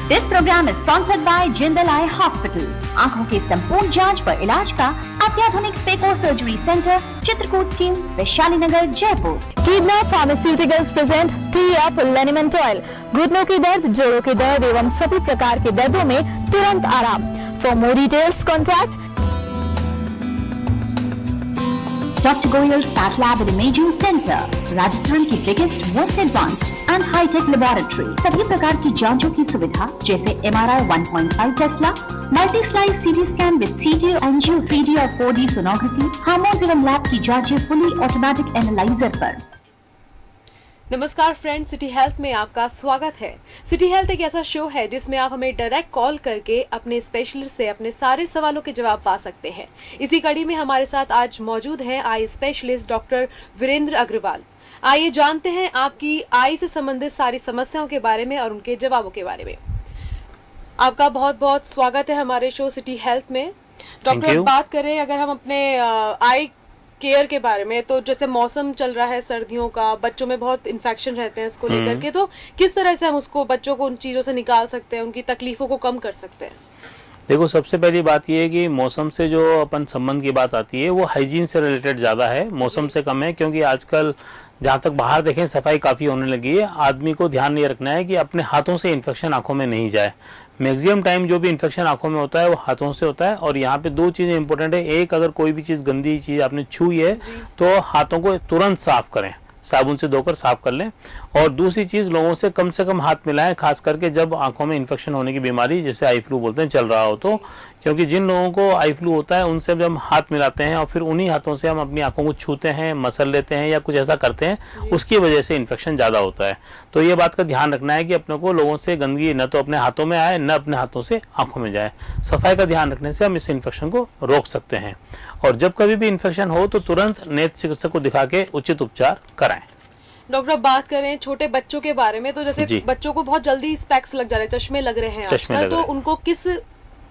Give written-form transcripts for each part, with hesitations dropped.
This program is sponsored by Jindal Eye Hospital. आंखों के संपूर्ण जांच पर इलाज का अत्याधुनिक phaco surgery centre, Chitrakoot scheme, Vaishali Nagar, Jaipur. Kedna pharmaceuticals present टी अप लेनिमेंट ऑयल। घुटनों की दर्द, जोड़ों के दर्द एवं सभी प्रकार के दर्दों में तुरंत आराम। For more details contact Dr. Goyal's Path Lab and Imaging Center, Rajasthan की biggest, most advanced and hitech laboratory. सभी प्रकार की जांचों की सुविधा जैसे MRI 1.5 tesla, multi slice CT scan with CT angio, 3D और 4D सोनोग्राफी, हार्मोन्स एवं लैब की जांचें फुली ऑटोमेटिक एनालाइजर पर। नमस्कार फ्रेंड्स, सिटी हेल्थ में आपका स्वागत है। सिटी हेल्थ एक ऐसा शो है जिसमें आप हमें डायरेक्ट कॉल करके अपने स्पेशलिस्ट से अपने सारे सवालों के जवाब पा सकते हैं। इसी कड़ी में हमारे साथ आज मौजूद हैं eye specialist doctor Virendra Agarwal. आइए जानते हैं आपकी आई से संबंधित सारी समस्याओं के बारे में और उनके जवाबों के बारे में। आपका बहुत बहुत स्वागत है हमारे शो सिटी हेल्थ में। डॉक्टर, बात करें अगर हम अपने आई केयर के बारे में, तो जैसे मौसम चल रहा है सर्दियों का, बच्चों में बहुत इन्फेक्शन रहते हैं इसको लेकर के, तो किस तरह से हम उसको बच्चों को उन चीजों से निकाल सकते हैं, उनकी तकलीफों को कम कर सकते हैं? देखो, सबसे पहली बात यह है कि मौसम से जो अपन संबंध की बात आती है वो हाइजीन से रिलेटेड ज़्यादा है, मौसम से कम है। क्योंकि आजकल जहाँ तक बाहर देखें सफाई काफ़ी होने लगी है। आदमी को ध्यान ये रखना है कि अपने हाथों से इन्फेक्शन आंखों में नहीं जाए। मैक्सिमम टाइम जो भी इन्फेक्शन आंखों में होता है वो हाथों से होता है। और यहाँ पे दो चीज़ें इंपॉर्टेंट है। एक, अगर कोई भी चीज़ गंदी चीज़ आपने छुई है तो हाथों को तुरंत साफ करें, साबुन से धोकर साफ कर लें। और दूसरी चीज़, लोगों से कम हाथ मिलाएं, खास करके जब आंखों में इन्फेक्शन होने की बीमारी जैसे आई फ्लू बोलते हैं चल रहा हो तो। क्योंकि जिन लोगों को आई फ्लू होता है उनसे जब हम हाथ मिलाते हैं और फिर उन्हीं हाथों से हम अपनी आंखों को छूते हैं, मसल लेते हैं या कुछ ऐसा करते हैं, उसकी वजह से इन्फेक्शन ज़्यादा होता है। तो ये बात का ध्यान रखना है कि अपने को लोगों से गंदगी न तो अपने हाथों में आए, न अपने हाथों से आंखों में जाए। सफाई का ध्यान रखने से हम इस इन्फेक्शन को रोक सकते हैं। और जब कभी भी इन्फेक्शन हो तो तुरंत नेत्र चिकित्सक को दिखा के उचित उपचार कराएं। डॉक्टर, बात करें छोटे बच्चों के बारे में, तो जैसे बच्चों को बहुत जल्दी स्पेक्स लग जा रहे हैं, चश्मे लग रहे हैं आजकल, तो उनको किस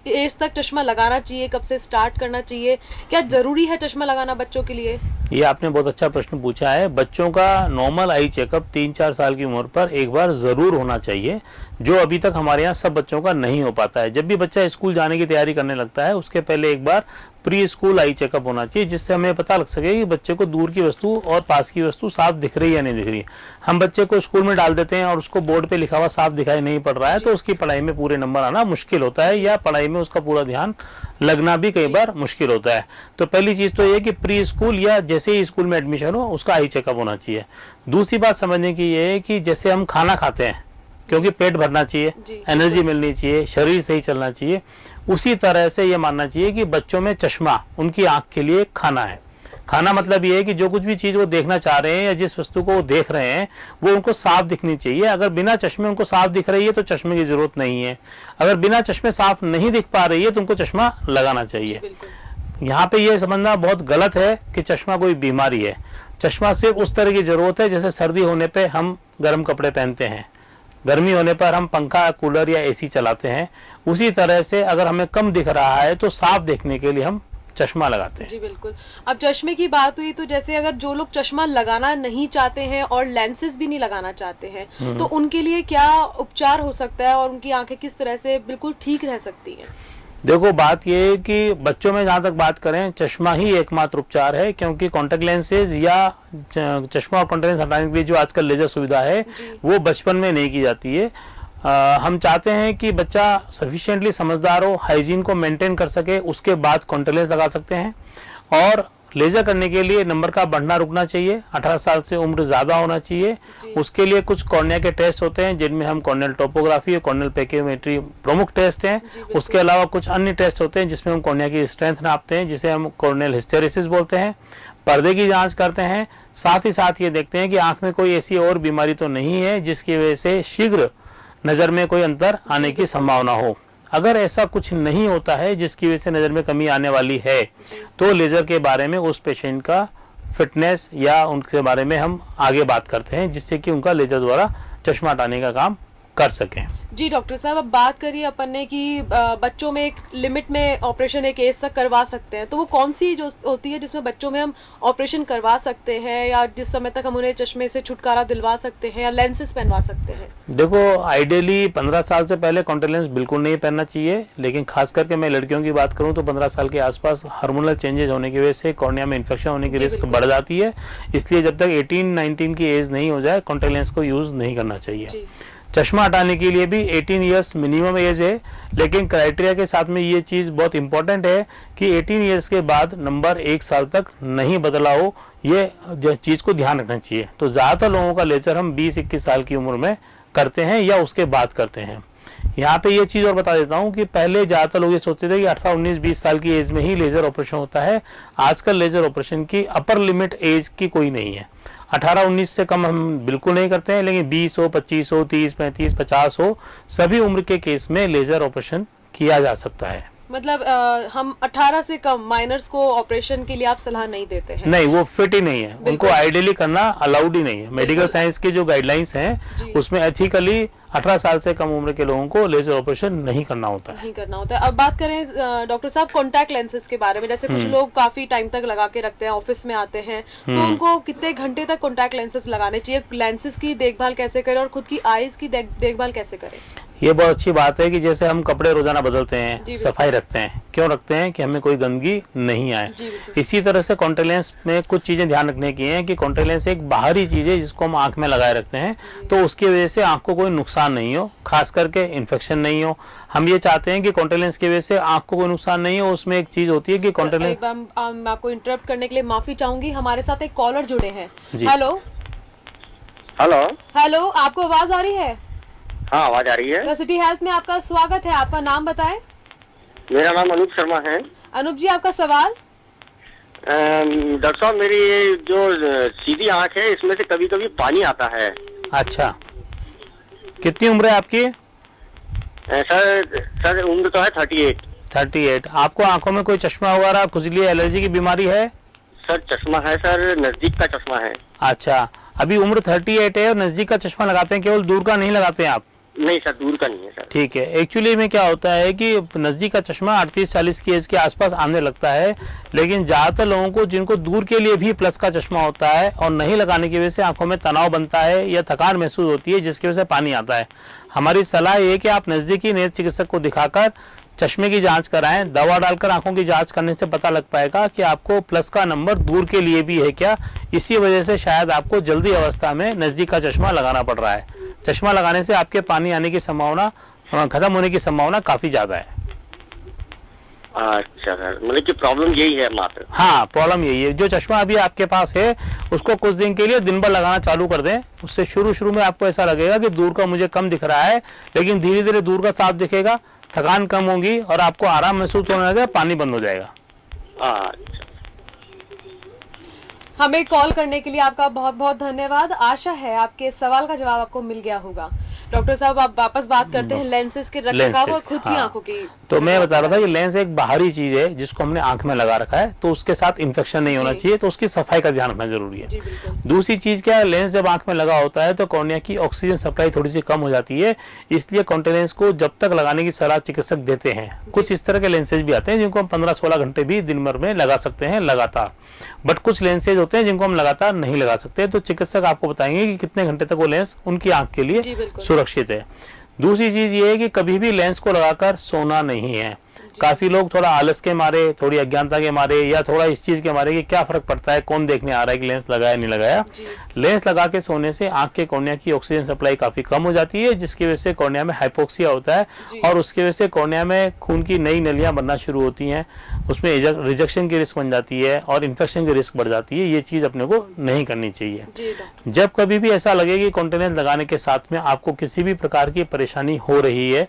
एज तक चश्मा लगाना चाहिए, कब से स्टार्ट करना चाहिए, क्या जरूरी है चश्मा लगाना बच्चों के लिए? ये आपने बहुत अच्छा प्रश्न पूछा है। बच्चों का नॉर्मल आई चेकअप 3-4 साल की उम्र पर एक बार जरूर होना चाहिए, जो अभी तक हमारे यहाँ सब बच्चों का नहीं हो पाता है। जब भी बच्चा स्कूल जाने की तैयारी करने लगता है उसके पहले एक बार प्री स्कूल आई चेकअप होना चाहिए, जिससे हमें पता लग सके कि बच्चे को दूर की वस्तु और पास की वस्तु साफ दिख रही है या नहीं दिख रही। हम बच्चे को स्कूल में डाल देते हैं और उसको बोर्ड पे लिखा हुआ साफ दिखाई नहीं पड़ रहा है तो उसकी पढ़ाई में पूरे नंबर आना मुश्किल होता है, या पढ़ाई में उसका पूरा ध्यान लगना भी कई बार मुश्किल होता है। तो पहली चीज तो ये कि प्री स्कूल या जैसे ही स्कूल में एडमिशन हो उसका आई चेकअप होना चाहिए। दूसरी बात समझने की ये है कि जैसे हम खाना खाते हैं, क्योंकि पेट भरना चाहिए, एनर्जी मिलनी चाहिए, शरीर सही चलना चाहिए, उसी तरह से ये मानना चाहिए कि बच्चों में चश्मा उनकी आंख के लिए खाना है। खाना मतलब ये है कि जो कुछ भी चीज़ वो देखना चाह रहे हैं या जिस वस्तु को वो देख रहे हैं वो उनको साफ दिखनी चाहिए। अगर बिना चश्मे उनको साफ दिख रही है तो चश्मे की जरूरत नहीं है। अगर बिना चश्मे साफ नहीं दिख पा रही है तो उनको चश्मा लगाना चाहिए। यहाँ पे ये समझना बहुत गलत है कि चश्मा कोई बीमारी है। चश्मा सिर्फ उस तरह की जरूरत है जैसे सर्दी होने पे हम गर्म कपड़े पहनते हैं, गर्मी होने पर हम पंखा, कूलर या एसी चलाते हैं, उसी तरह से अगर हमें कम दिख रहा है तो साफ देखने के लिए हम चश्मा लगाते हैं। जी बिल्कुल। अब चश्मे की बात हुई तो जैसे अगर जो लोग चश्मा लगाना नहीं चाहते हैं और लेंसेज भी नहीं लगाना चाहते हैं तो उनके लिए क्या उपचार हो सकता है और उनकी आंखें किस तरह से बिल्कुल ठीक रह सकती हैं? देखो, बात यह है कि बच्चों में जहाँ तक बात करें चश्मा ही एकमात्र उपचार है, क्योंकि कॉन्टेक्ट लेंसेज या चश्मा और कॉन्टेक्ट लेंस हटाने के लिए जो आजकल लेजर सुविधा है वो बचपन में नहीं की जाती है। हम चाहते हैं कि बच्चा सफिशिएंटली समझदार हो, हाइजीन को मेंटेन कर सके, उसके बाद कॉन्टेक्ट लेंस लगा सकते हैं। और लेजर करने के लिए नंबर का बढ़ना रुकना चाहिए, 18 साल से उम्र ज़्यादा होना चाहिए। उसके लिए कुछ कॉर्निया के टेस्ट होते हैं जिनमें हम कॉर्नियल टोपोग्राफी और कॉर्नियल पैकियोमेट्री प्रमुख टेस्ट हैं। उसके अलावा कुछ अन्य टेस्ट होते हैं जिसमें हम कॉर्निया की स्ट्रेंथ नापते हैं, जिसे हम कॉर्नियल हिस्टेरेसिस बोलते हैं। पर्दे की जांच करते हैं, साथ ही साथ ये देखते हैं कि आंख में कोई ऐसी और बीमारी तो नहीं है जिसकी वजह से शीघ्र नज़र में कोई अंतर आने की संभावना हो। अगर ऐसा कुछ नहीं होता है जिसकी वजह से नज़र में कमी आने वाली है तो लेज़र के बारे में उस पेशेंट का फिटनेस या उनके बारे में हम आगे बात करते हैं, जिससे कि उनका लेज़र द्वारा चश्मा हटाने का काम कर सकें। जी डॉक्टर साहब, अब बात करिए अपन ने कि बच्चों में एक लिमिट में ऑपरेशन एक एज तक करवा सकते हैं, तो वो कौन सी जो होती है जिसमें बच्चों में हम ऑपरेशन करवा सकते हैं, या जिस समय तक हम उन्हें चश्मे से छुटकारा दिलवा सकते हैं या लेंसेज पहनवा सकते हैं? देखो, आइडियली 15 साल से पहले कॉन्टैक्ट लेंस बिल्कुल नहीं पहनना चाहिए, लेकिन खास करके मैं लड़कियों की बात करूं तो 15 साल के आसपास हार्मोनल चेंजेस होने की वजह से कॉर्निया में इन्फेक्शन होने की रिस्क बढ़ जाती है। इसलिए जब तक 18-19 की एज नहीं हो जाए कॉन्टैक्ट लेंस को यूज नहीं करना चाहिए। चश्मा हटाने के लिए भी 18 इयर्स मिनिमम एज है, लेकिन क्राइटेरिया के साथ में ये चीज़ बहुत इंपॉर्टेंट है कि 18 इयर्स के बाद नंबर 1 साल तक नहीं बदला हो, ये चीज़ को ध्यान रखना चाहिए। तो ज़्यादातर लोगों का लेजर हम 20-21 साल की उम्र में करते हैं या उसके बाद करते हैं। यहाँ पे ये चीज़ और बता देता हूँ कि पहले ज़्यादातर लोग ये सोचते थे कि 18, 19, 20 साल की एज में ही लेज़र ऑपरेशन होता है। आजकल लेज़र ऑपरेशन की अपर लिमिट एज की कोई नहीं है। 18-19 से कम हम बिल्कुल नहीं करते हैं, लेकिन 20 हो, 25 हो, 30, 35, 50 हो, सभी उम्र के केस में लेज़र ऑपरेशन किया जा सकता है। मतलब हम 18 से कम माइनर्स को ऑपरेशन के लिए आप सलाह नहीं देते हैं? नहीं, वो फिट ही नहीं है, उनको आइडियली करना अलाउड ही नहीं है। मेडिकल साइंस की जो गाइडलाइंस हैं उसमें एथिकली 18 साल से कम उम्र के लोगों को लेजर ऑपरेशन नहीं करना होता है। अब बात करें डॉक्टर साहब कॉन्टैक्ट लेंसेज के बारे में, जैसे कुछ लोग काफी टाइम तक लगा के रखते हैं, ऑफिस में आते हैं, तो उनको कितने घंटे तक कॉन्टैक्ट लेंसेज लगाने चाहिए? लेंसेज की देखभाल कैसे करें और खुद की आईज की देखभाल कैसे करें? ये बहुत अच्छी बात है कि जैसे हम कपड़े रोजाना बदलते हैं, सफाई रखते हैं, क्यों रखते हैं? कि हमें कोई गंदगी नहीं आए। इसी तरह से कॉन्टैक्ट लेंस में कुछ चीजें ध्यान रखने की हैं कि कॉन्टैक्ट लेंस एक बाहरी चीज है जिसको हम आंख में लगाए रखते हैं, तो उसकी वजह से आंख को कोई नुकसान नहीं हो, खास करके इन्फेक्शन नहीं हो। हम ये चाहते हैं कि कॉन्टैक्ट लेंस की वजह से आंख को कोई नुकसान नहीं हो। उसमें एक चीज होती है कि कॉन्टैक्ट लेंस, मैं आपको इंटरप्ट करने के लिए माफी चाहूंगी, हमारे साथ एक कॉलर जुड़े हैं। हेलो हेलो, आपको आवाज आ रही है? हाँ, आवाज आ रही है। तो सिटी हेल्थ में आपका स्वागत है, आपका नाम बताएं। मेरा नाम अनूप शर्मा है। अनूप जी, आपका सवाल? डॉक्टर साहब, मेरी ये जो सीधी आंख है इसमें से कभी कभी पानी आता है। अच्छा, कितनी उम्र है आपकी? सर उम्र तो है 38। आपको आंखों में कोई चश्मा वगैरह, खुजली, एलर्जी की बीमारी है? सर चश्मा है सर, नजदीक का चश्मा है। अच्छा, अभी उम्र 38 है और नजदीक का चश्मा लगाते हैं, केवल दूर का नहीं लगाते हैं आप? नहीं सर, दूर का नहीं है सर। ठीक है। एक्चुअली में क्या होता है कि नजदीक का चश्मा 38-40 की एज के आसपास आने लगता है, लेकिन ज्यादातर लोगों को जिनको दूर के लिए भी प्लस का चश्मा होता है और नहीं लगाने की वजह से आंखों में तनाव बनता है या थकान महसूस होती है, जिसकी वजह से पानी आता है। हमारी सलाह ये है कि आप नजदीकी नेत्र चिकित्सक को दिखाकर चश्मे की जांच कराएं। दवा डालकर आंखों की जांच करने से पता लग पाएगा कि आपको प्लस का नंबर दूर के लिए भी है क्या। इसी वजह से शायद आपको जल्दी अवस्था में नजदीक का चश्मा लगाना पड़ रहा है। चश्मा लगाने से आपके पानी आने की संभावना, खत्म होने की संभावना काफी ज्यादा है। अच्छा सर, मतलब कि प्रॉब्लम यही है मात्र? हाँ, प्रॉब्लम यही है। जो चश्मा अभी आपके पास है उसको कुछ दिन के लिए दिन भर लगाना चालू कर दें। उससे शुरू में आपको ऐसा लगेगा कि दूर का मुझे कम दिख रहा है, लेकिन धीरे धीरे दूर का साफ दिखेगा, थकान कम होगी और आपको आराम महसूस होने लगेगा, पानी बंद हो जाएगा। हमें कॉल करने के लिए आपका बहुत बहुत धन्यवाद। आशा है आपके सवाल का जवाब आपको मिल गया होगा। डॉक्टर साहब, आप वापस बात करते हैं लेंसेज के रखरखाव और खुद की आंखों की। तो मैं बता रहा था कि लेंस एक बाहरी चीज है जिसको हमने आंख में लगा रखा है, तो उसके साथ इन्फेक्शन नहीं होना चाहिए, तो उसकी सफाई का ध्यान रखना जरूरी है। दूसरी चीज क्या है, लेंस जब आंख में लगा होता है तो कॉर्निया की ऑक्सीजन सप्लाई थोड़ी सी कम हो जाती है, इसलिए कॉन्टैक्ट लेंस को जब तक लगाने की सलाह चिकित्सक देते हैं। कुछ इस तरह के लेंसेज भी आते हैं जिनको हम 15-16 घंटे भी दिन भर में लगा सकते हैं लगातार, बट कुछ लेंसेज होते हैं जिनको हम लगातार नहीं लगा सकते, तो चिकित्सक आपको बताएंगे कि कितने घंटे तक वो लेंस उनकी आंख के लिए सुरक्षित है। दूसरी चीज ये है कि कभी भी लेंस को लगाकर सोना नहीं है। काफी लोग थोड़ा आलस के मारे, थोड़ी अज्ञानता के मारे या थोड़ा इस चीज के मारे कि क्या फर्क पड़ता है, कौन देखने आ रहा है कि लेंस लगाया नहीं लगाया। लेंस लगा के सोने से आंख के कॉर्निया की ऑक्सीजन सप्लाई काफी कम हो जाती है, जिसकी वजह से कॉर्निया में हाइपोक्सिया होता है और उसकी वजह से कॉर्निया में खून की नई नलियां बनना शुरू होती हैं, उसमें रिजेक्शन की रिस्क बन जाती है और इन्फेक्शन की रिस्क बढ़ जाती है। ये चीज अपने को नहीं करनी चाहिए। जब कभी भी ऐसा लगे कि कॉन्टैक्ट लेंस लगाने के साथ में आपको किसी भी प्रकार की परेशानी हो रही है,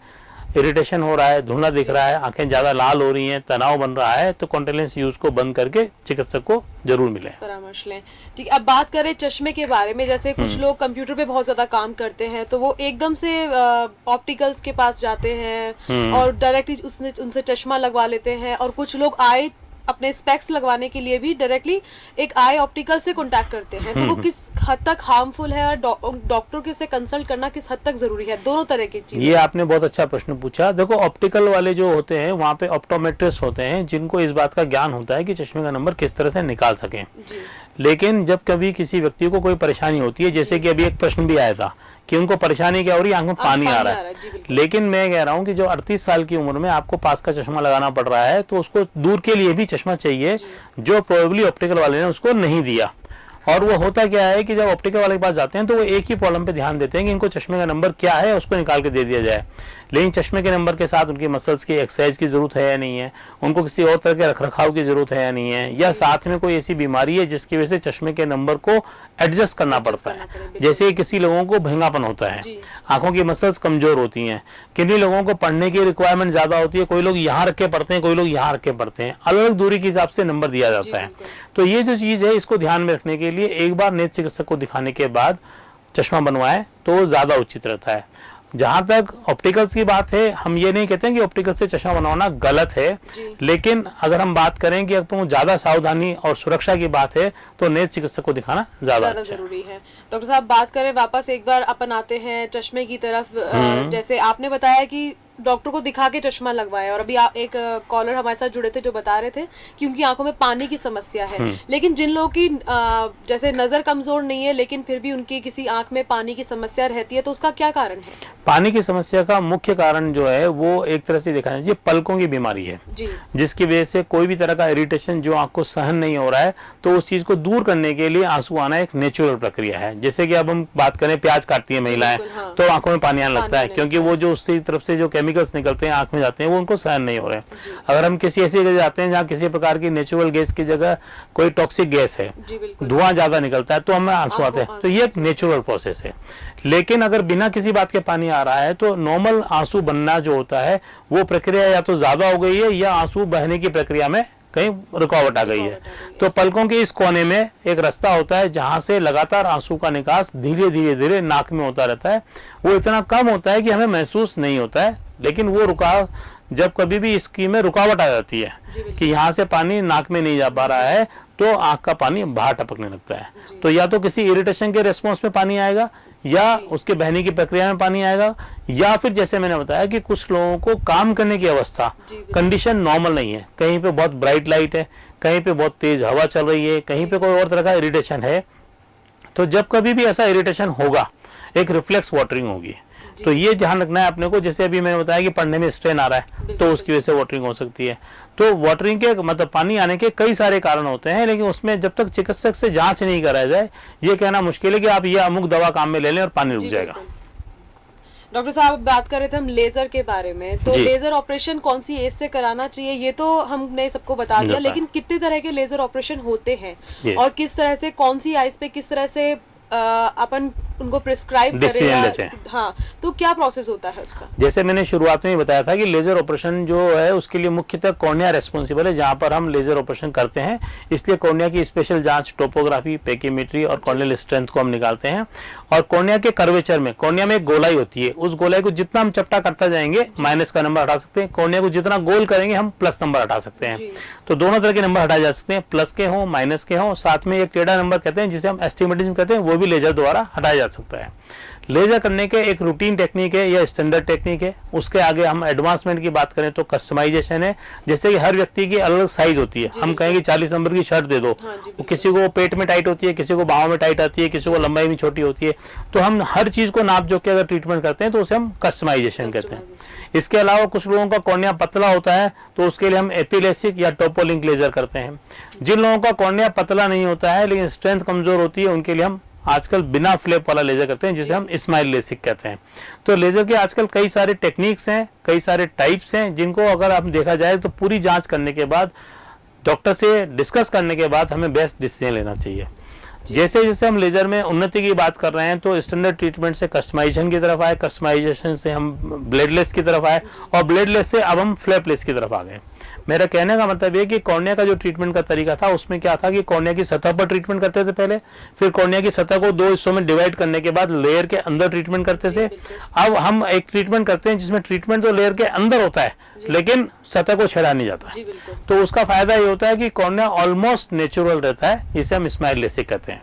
इरिटेशन हो रहा है, धुंधला दिख रहा है, आंखें ज्यादा लाल हो रही हैं, तनाव बन रहा है, तो कॉन्टैक्ट लेंस यूज को बंद करके चिकित्सक को जरूर मिले, परामर्श लें। ठीक, अब बात करें चश्मे के बारे में। जैसे कुछ लोग कंप्यूटर पे बहुत ज्यादा काम करते हैं, तो वो एकदम से ऑप्टिकल्स के पास जाते हैं और डायरेक्टली उनसे चश्मा लगवा लेते हैं, और कुछ लोग आई अपने स्पेक्स लगवाने के लिए भी डायरेक्टली एक आई ऑप्टिकल से कांटेक्ट करते हैं, तो वो किस हद तक हार्मफुल है और डॉक्टर के से कंसल्ट करना किस हद तक जरूरी है? दोनों तरह की चीजें। ये आपने बहुत अच्छा प्रश्न पूछा। देखो, ऑप्टिकल वाले जो होते हैं वहाँ पे ऑप्टोमेट्रिस्ट होते हैं जिनको इस बात का ज्ञान होता है कि चश्मे का नंबर किस तरह से निकाल सकें। लेकिन जब कभी किसी व्यक्ति को कोई परेशानी होती है, जैसे कि अभी एक प्रश्न भी आया था कि उनको परेशानी क्या हो रही है, आंख में पानी आ रहा है, लेकिन मैं कह रहा हूँ कि जो 38 साल की उम्र में आपको पास का चश्मा लगाना पड़ रहा है, तो उसको दूर के लिए भी चश्मा चाहिए जो प्रोबेबली ऑप्टिकल वाले ने उसको नहीं दिया। और वो होता क्या है कि जब ऑप्टिकल वाले के पास जाते हैं तो वो एक ही प्रॉब्लम पे ध्यान देते हैं कि इनको चश्मे का नंबर क्या है, उसको निकाल के दे दिया जाए। लेकिन चश्मे के नंबर के साथ उनकी मसल्स की एक्सरसाइज की जरूरत है या नहीं है, उनको किसी और तरह के रखरखाव की जरूरत है या नहीं है, या साथ में कोई ऐसी बीमारी है जिसकी वजह से चश्मे के नंबर को एडजस्ट करना पड़ता है। जैसे किसी लोगों को भंगापन होता है, आंखों की मसल्स कमजोर होती हैं, किन्हीं लोगों को पढ़ने की रिक्वायरमेंट ज्यादा होती है, कोई लोग यहाँ रख के पढ़ते हैं, कोई लोग यहाँ रख के पढ़ते हैं, अलग अलग दूरी के हिसाब से नंबर दिया जाता है। तो ये जो चीज है इसको ध्यान में रखने के लिए एक बार नेत्र चिकित्सक को दिखाने के बाद चश्मा बनवाएं तो ज्यादा उचित रहता है। जहां तक ऑप्टिकल्स की बात है, हम ये नहीं कहते हैं कि ऑप्टिकल से चश्मा बनवाना गलत है, लेकिन अगर हम बात करें कि अगर ज्यादा सावधानी और सुरक्षा की बात है तो नेत्र चिकित्सक को दिखाना ज्यादा अच्छा जरूरी है। डॉक्टर साहब, बात करें वापस एक बार अपन आते हैं चश्मे की तरफ। जैसे आपने बताया कि डॉक्टर को दिखा के चश्मा लगवाया, और अभी आप एक कॉलर हमारे साथ जुड़े थे जो बता रहे थे कि उनकी आंखों में पानी की समस्या है, लेकिन जिन लोगों की जैसे नजर कमजोर नहीं है लेकिन फिर भी उनकी किसी आंख में पानी की समस्या रहती है, तो उसका क्या कारण है? पानी की समस्या का मुख्य कारण जो है वो एक तरह से देखा जाए पलकों की बीमारी है, जिसकी वजह से कोई भी तरह का इरिटेशन जो आंख को सहन नहीं हो रहा है, तो उस चीज को दूर करने के लिए आंसू आना एक नेचुरल प्रक्रिया है। जैसे कि अब हम बात करें, प्याज काटती है महिलाएं, तो आंखों में पानी आने लगता है, क्योंकि वो जो उसकी तरफ से जो केमिकल्स निकलते हैं आंख में जाते हैं वो उनको सहन नहीं हो रहे हैं। अगर हम किसी ऐसी जगह जाते हैं जहाँ किसी प्रकार की नेचुरल गैस की जगह कोई टॉक्सिक गैस है, धुआं ज्यादा निकलता है, तो हमें आंसू आते हैं, तो ये एक नेचुरल प्रोसेस है। लेकिन अगर बिना किसी बात के पानी आ रहा है तो नॉर्मल आंसू बनना जो होता है वो प्रक्रिया या तो ज्यादा हो गई है या आंसू बहने की प्रक्रिया में कहीं रुकावट आ गई है। तो पलकों के इस कोने में एक रास्ता होता है जहां से लगातार आंसू का निकास धीरे धीरे धीरे नाक में होता रहता है। वो इतना कम होता है कि हमें महसूस नहीं होता है, लेकिन वो रुकाव जब कभी भी इसकी में रुकावट आ जाती है कि यहाँ से पानी नाक में नहीं जा पा रहा है, तो आंख का पानी बाहर टपकने लगता है। तो या तो किसी इरिटेशन के रेस्पॉन्स में पानी आएगा, या उसके बहने की प्रक्रिया में पानी आएगा, या फिर जैसे मैंने बताया कि कुछ लोगों को काम करने की अवस्था कंडीशन नॉर्मल नहीं है, कहीं पे बहुत ब्राइट लाइट है, कहीं पे बहुत तेज हवा चल रही है, कहीं पे कोई और तरह का इरिटेशन है। तो जब कभी भी ऐसा इरिटेशन होगा, एक रिफ्लेक्स वाटरिंग होगी। तो ये ध्यान रखना है अपने को। जैसे अभी मैंने बताया कि पढ़ने में स्ट्रेन आ रहा है, तो उसकी वजह से वाटरिंग हो सकती है। तो वाटरिंग के मतलब पानी आने के कई सारे कारण होते हैं, लेकिन उसमें जब तक चिकित्सक से जांच नहीं कराया जाए ये कहना मुश्किल है कि आप ये अमुक दवा काम में ले लें और पानी रुक जाएगा। डॉक्टर साहब, बात कर रहे थे हम लेजर के बारे में, तो लेजर ऑपरेशन कौन सी एज से कराना चाहिए ये तो हमने सबको बता दिया, लेकिन कितने तरह के लेजर ऑपरेशन होते हैं और किस तरह से, कौन सी आइज पे किस तरह से अपन उनको प्रिस्क्राइब करें? हाँ, तो क्या प्रोसेस होता है उसका? जैसे मैंने शुरुआत में ही बताया था कि लेजर ऑपरेशन जो है उसके लिए मुख्यतः कॉर्निया रेस्पॉन्सिबल है, जहां पर हम लेजर ऑपरेशन करते हैं। इसलिए कॉर्निया की स्पेशल जांच, टोपोग्राफी, पेकीमेट्री और कॉर्नियल स्ट्रेंथ को हम निकालते हैं। और कॉर्निया के कर्वेचर में, कॉर्निया में एक गोलाई होती है, उस गोलाई को जितना हम चपटा करता जाएंगे माइनस का नंबर हटा सकते हैं, कॉर्निया को जितना गोल करेंगे हम प्लस नंबर हटा सकते हैं। तो दोनों तरह के नंबर हटाए जा सकते हैं, प्लस के हों माइनस के हों। साथ में एक टेढ़ा नंबर कहते हैं जिसे हम एस्टिमेटिज्म कहते हैं, वो भी लेजर द्वारा हटाया जा सकता है। लेजर करने के एक रूटीन टेक्निक है या स्टैंडर्ड टेक्निक है। उसके आगे हम एडवांसमेंट की बात करें तो कस्टमाइजेशन है। जैसे कि हर व्यक्ति की अलग अलग साइज होती है, हम कहेंगे 40 नंबर की शर्ट दे दो, किसी को पेट में टाइट होती है, किसी को बाहों में टाइट आती है, किसी को लंबाई में छोटी होती है। तो हम हर चीज को नाप जोख के अगर ट्रीटमेंट करते हैं तो उसे हम कस्टमाइजेशन कहते हैं। इसके अलावा कुछ लोगों का कॉर्निया पतला होता है तो उसके लिए हम एपिलेसिक या टोपोलिंक लेजर करते हैं। जिन लोगों का कॉर्निया पतला नहीं होता है लेकिन स्ट्रेंथ कमजोर होती है, उनके लिए हम आजकल बिना फ्लैप वाला लेजर करते हैं, जिसे हम स्माइल लेसिक कहते हैं। तो लेजर के आजकल कई सारे टेक्निक्स हैं, कई सारे टाइप्स हैं, जिनको अगर हम देखा जाए तो पूरी जांच करने के बाद, डॉक्टर से डिस्कस करने के बाद हमें बेस्ट डिसीजन लेना चाहिए। जैसे जैसे हम लेजर में उन्नति की बात कर रहे हैं तो स्टैंडर्ड ट्रीटमेंट से कस्टमाइजेशन की तरफ आए, कस्टमाइजेशन से हम ब्लेडलेस की तरफ आए और ब्लेडलेस से अब हम फ्लैपलेस की तरफ आ गए। मेरा कहने का मतलब ये कि कॉर्निया का जो ट्रीटमेंट का तरीका था उसमें क्या था कि कॉर्निया की सतह पर ट्रीटमेंट करते थे पहले, फिर कॉर्निया की सतह को 2 हिस्सों में डिवाइड करने के बाद लेयर के अंदर ट्रीटमेंट करते थे। अब हम एक ट्रीटमेंट करते हैं जिसमें ट्रीटमेंट तो लेयर के अंदर होता है लेकिन सतह को छेड़ा नहीं जाता, तो उसका फायदा ये होता है कि कॉर्निया ऑलमोस्ट नेचुरल रहता है, इसे हम स्माइल लेसिक कहते हैं।